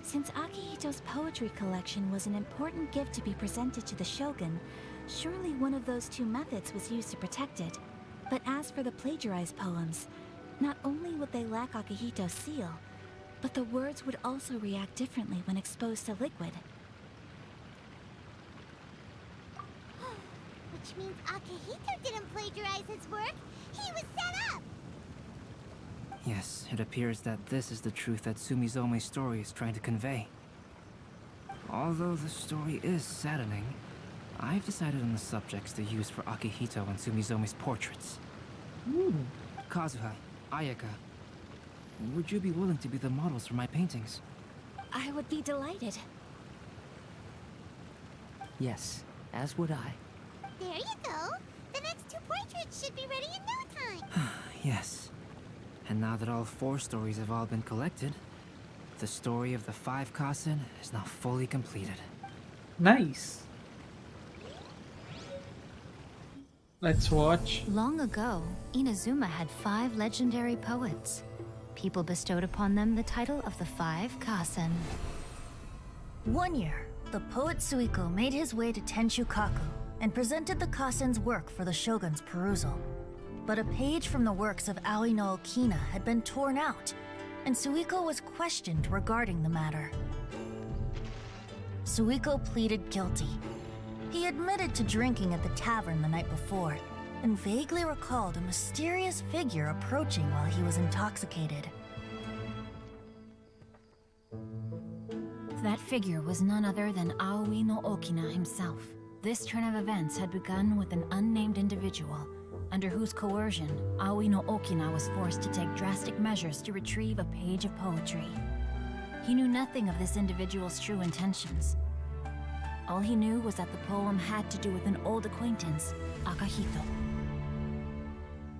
B: since Akihito's poetry collection was an important gift to be presented to the shogun, surely one of those 2 methods was used to protect it. But as for the plagiarized poems, not only would they lack Akihito's seal, but the words would also react differently when exposed to liquid.
C: Which means Akihito didn't plagiarize his work. He was set up.
I: Yes, it appears that this is the truth that Sumizome's story is trying to convey. Although the story is saddening, I've decided on the subjects to use for Akihito and Sumizome's portraits. Kazuha, Ayaka, would you be willing to be the models for my paintings?
B: I would be delighted.
R: Yes, as would I.
C: There you go. The next 2 portraits should be ready in no time.
I: Yes. And now that all 4 stories have all been collected, the story of the 5 Kasen is now fully completed.
A: Nice. Let's watch.
D: Long ago, Inazuma had 5 legendary poets. People bestowed upon them the title of the 5 Kasen.
L: One year, the poet Suiko made his way to Tenshukaku and presented the Kasen's work for the shogun's perusal. But a page from the works of Aoi no Okina had been torn out, and Suiko was questioned regarding the matter. Suiko pleaded guilty. He admitted to drinking at the tavern the night before, and vaguely recalled a mysterious figure approaching while he was intoxicated.
B: That figure was none other than Aoi no Okina himself. This turn of events had begun with an unnamed individual, under whose coercion, Aoi no Okina was forced to take drastic measures to retrieve a page of poetry. He knew nothing of this individual's true intentions. All he knew was that the poem had to do with an old acquaintance, Akahito.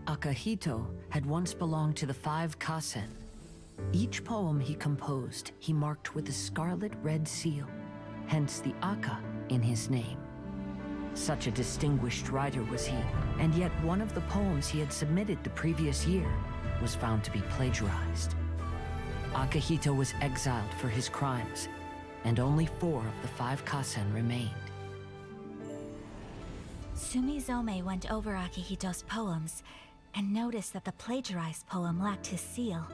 R: Akahito had once belonged to the 5 Kasen. Each poem he composed, he marked with a scarlet red seal, hence the Aka in his name. Such a distinguished writer was he, and yet one of the poems he had submitted the previous year was found to be plagiarized. Akihito was exiled for his crimes, and only 4 of the 5 Kasen remained.
B: Sumizome went over Akihito's poems and noticed that the plagiarized poem lacked his seal.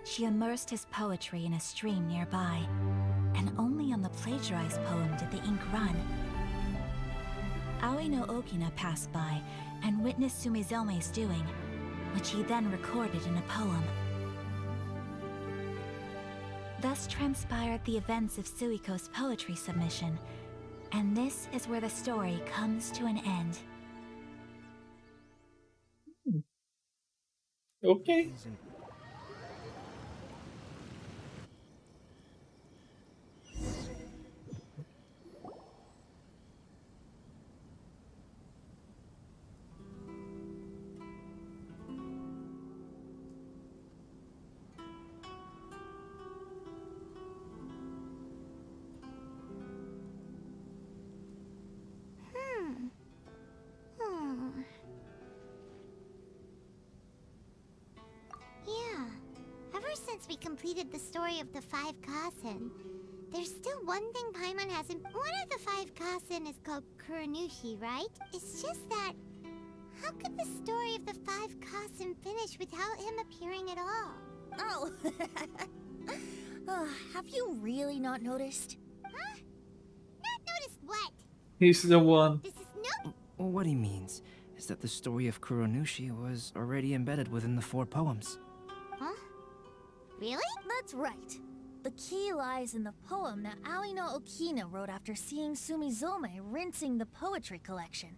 B: She immersed his poetry in a stream nearby, and only on the plagiarized poem did the ink run. Aoi no Okina passed by and witnessed Sumizome's doing, which he then recorded in a poem. Thus transpired the events of Suiko's poetry submission, and this is where the story comes to an end.
A: Okay.
C: Yeah. Ever since we completed the story of the 5 Kasen, there's still one thing Paimon hasn't. One of the 5 Kasen is called Kuranushi, right? It's just that, how could the story of the 5 Kasen finish without him appearing at all?
L: Oh. Have you really not noticed?
C: Huh? Not noticed what?
A: He's the one.
C: This is no.
I: What he means is that the story of Kuronushi was already embedded within the 4 poems.
C: Huh? Really?
L: That's right. The key lies in the poem that Aoi no Okina wrote after seeing Sumizome rinsing the poetry collection.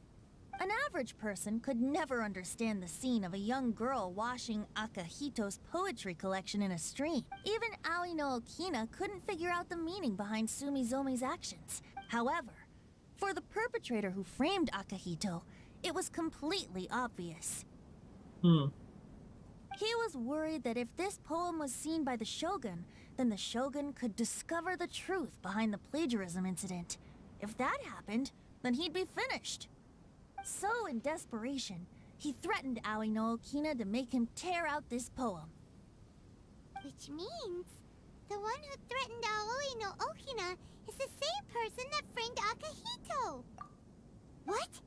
L: An average person could never understand the scene of a young girl washing Akihito's poetry collection in a stream. Even Aoi no Okina couldn't figure out the meaning behind Sumizome's actions. However, for the perpetrator who framed Akihito, it was completely obvious. He was worried that if this poem was seen by the Shogun, then the Shogun could discover the truth behind the plagiarism incident. If that happened, then he'd be finished. So, in desperation, he threatened Aoi no Okina to make him tear out this poem.
C: Which means the one who threatened Aoi no Okina is the same person that framed Akihito. What?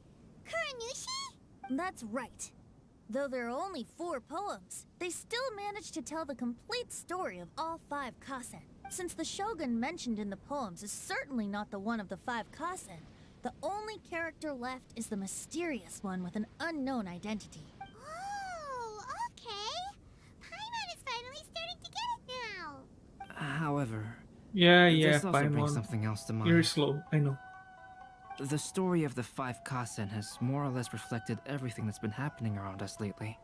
C: Kuranushi?
L: That's right. Though there are only 4 poems, they still managed to tell the complete story of all 5 Kasen. Since the Shogun mentioned in the poems is certainly not the one of the 5 Kasen, the only character left is the mysterious one with an unknown identity.
C: Oh, okay. Paimon is finally starting to get it now.
I: However,
A: Yeah,
I: this also brings
A: Paimon.
I: something else to
A: You're
I: mind.
A: slow, I know.
I: The story of the 5 Kasen has more or less reflected everything that's been happening around us lately.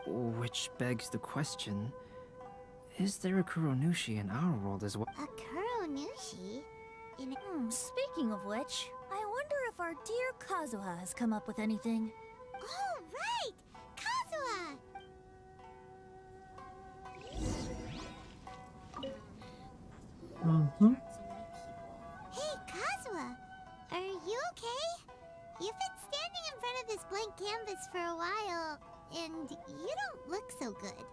I: Which begs the question, is there a Kuronushi in our world as well?
C: A Kuranushi?
L: Speaking of which, I wonder if our dear Kazuha has come up with anything.
C: Oh, right! Kazuha! Hey, Kazuha! Are you okay? You've been standing in front of this blank canvas for a while, and you don't look so good.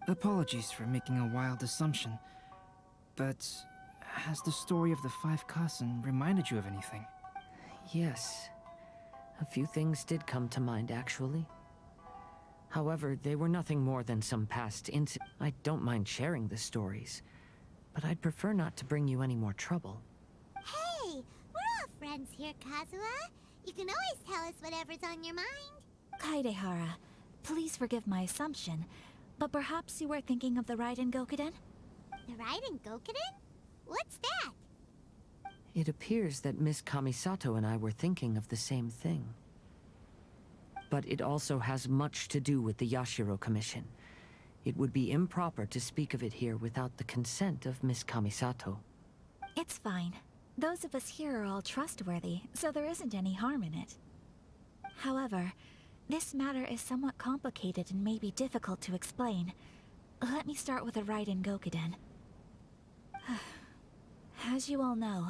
I: Apologies for making a wild assumption, but has the story of the 5 Kasen reminded you of anything?
R: Yes. A few things did come to mind, actually. However, they were nothing more than some past incidents. I don't mind sharing the stories, but I'd prefer not to bring you any more trouble.
C: Hey, we're all friends here, Kazuha. You can always tell us whatever's on your mind.
B: Kaidehara, please forgive my assumption, but perhaps you were thinking of the Raiden Gokuden?
C: The Raiden Gokuden? What's that?
R: It appears that Miss Kamisato and I were thinking of the same thing. But it also has much to do with the Yashiro Commission. It would be improper to speak of it here without the consent of Miss Kamisato.
B: It's fine. Those of us here are all trustworthy, so there isn't any harm in it. However, this matter is somewhat complicated and may be difficult to explain. Let me start with the Raiden Gokuden. As you all know,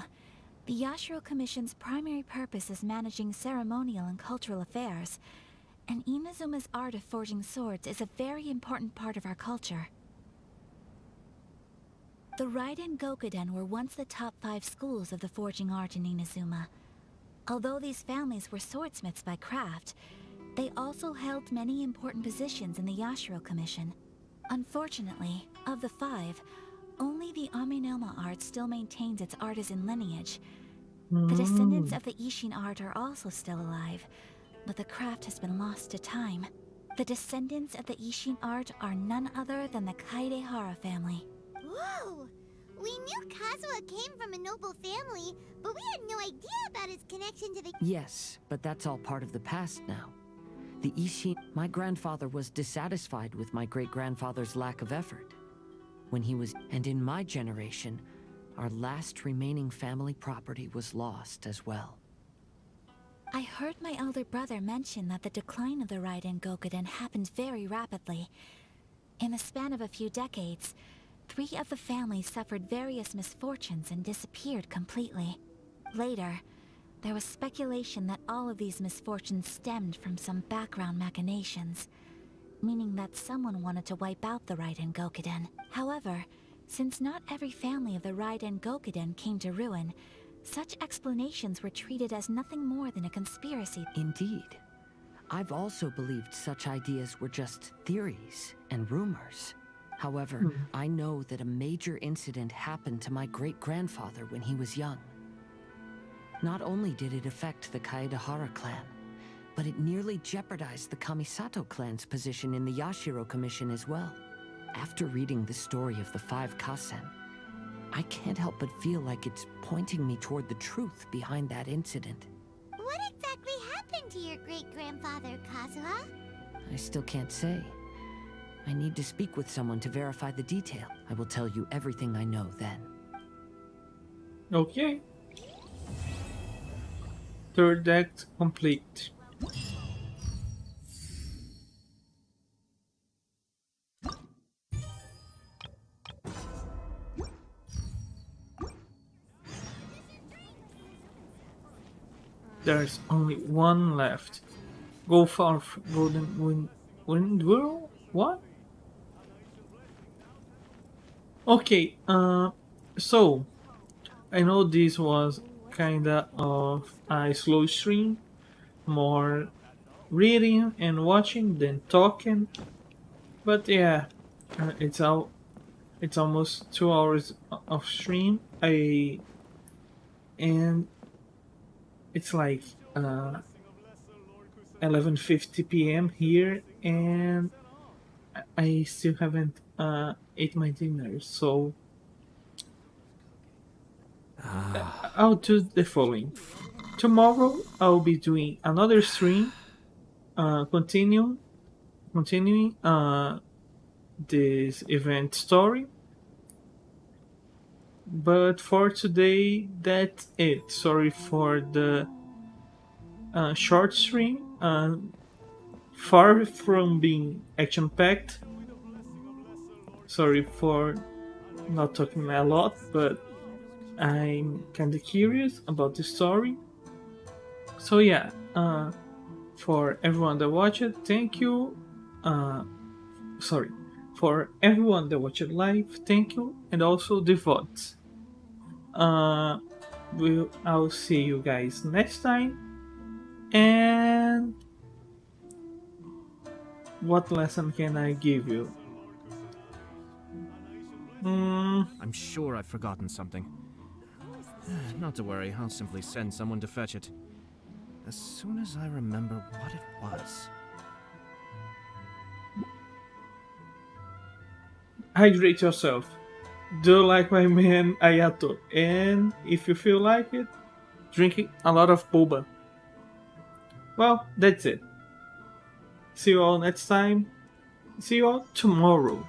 B: the Yashiro Commission's primary purpose is managing ceremonial and cultural affairs, And Inazuma's art of forging swords is a very important part of our culture. The Raiden Gokuden were once the top 5 schools of the forging art in Inazuma. Although these families were swordsmiths by craft, they also held many important positions in the Yashiro Commission. Unfortunately, of the 5, only the Amenoma art still maintains its artisan lineage. The descendants of the Ishin art are also still alive, but the craft has been lost to time. The descendants of the Ishin art are none other than the Kaidehara family.
C: Whoa! We knew Kazuha came from a noble family, but we had no idea about his connection to the...
R: Yes, but that's all part of the past now. The Ishin... My grandfather was dissatisfied with my great-grandfather's lack of effort. When he was... And in my generation, our last remaining family property was lost as well.
B: I heard my elder brother mention that the decline of the Raiden Gokuden happened very rapidly. In the span of a few decades, 3 of the families suffered various misfortunes and disappeared completely. Later, there was speculation that all of these misfortunes stemmed from some background machinations, meaning that someone wanted to wipe out the Raiden Gokuden. However, since not every family of the Raiden Gokuden came to ruin, such explanations were treated as nothing more than a conspiracy.
R: Indeed. I've also believed such ideas were just theories and rumors. However, I know that a major incident happened to my great-grandfather when he was young. Not only did it affect the Kaedehara clan, but it nearly jeopardized the Kamisato clan's position in the Yashiro Commission as well. After reading the story of the 5 Kasen, I can't help but feel like it's pointing me toward the truth behind that incident.
C: What exactly happened to your great-grandfather, Kazuha?
R: I still can't say. I need to speak with someone to verify the detail. I will tell you everything I know then.
A: Okay. Third act complete. There's only one left. Go forth, golden wind. What? Okay, so I know this was kinda of a slow stream, more reading and watching than talking, but yeah, it's almost 2 hours of stream. And it's like 11:50 p.m. here, and I still haven't ate my dinner, so I'll do the following. Tomorrow I'll be doing another stream, continuing this event story. But for today, that's it. Sorry for the short stream. Far from being action-packed. Sorry for not talking a lot, but I'm kinda curious about the story. So yeah, for everyone that watched, thank you. Sorry, for everyone that watched live, thank you, and also the VODs. I'll see you guys next time. And what lesson can I give you?
G: I'm sure I've forgotten something. Not to worry, I'll simply send someone to fetch it. As soon as I remember what it was.
A: Hydrate yourself. Do like my man Ayato. And if you feel like it, drinking a lot of boba. Well, that's it. See you all next time. See you all tomorrow.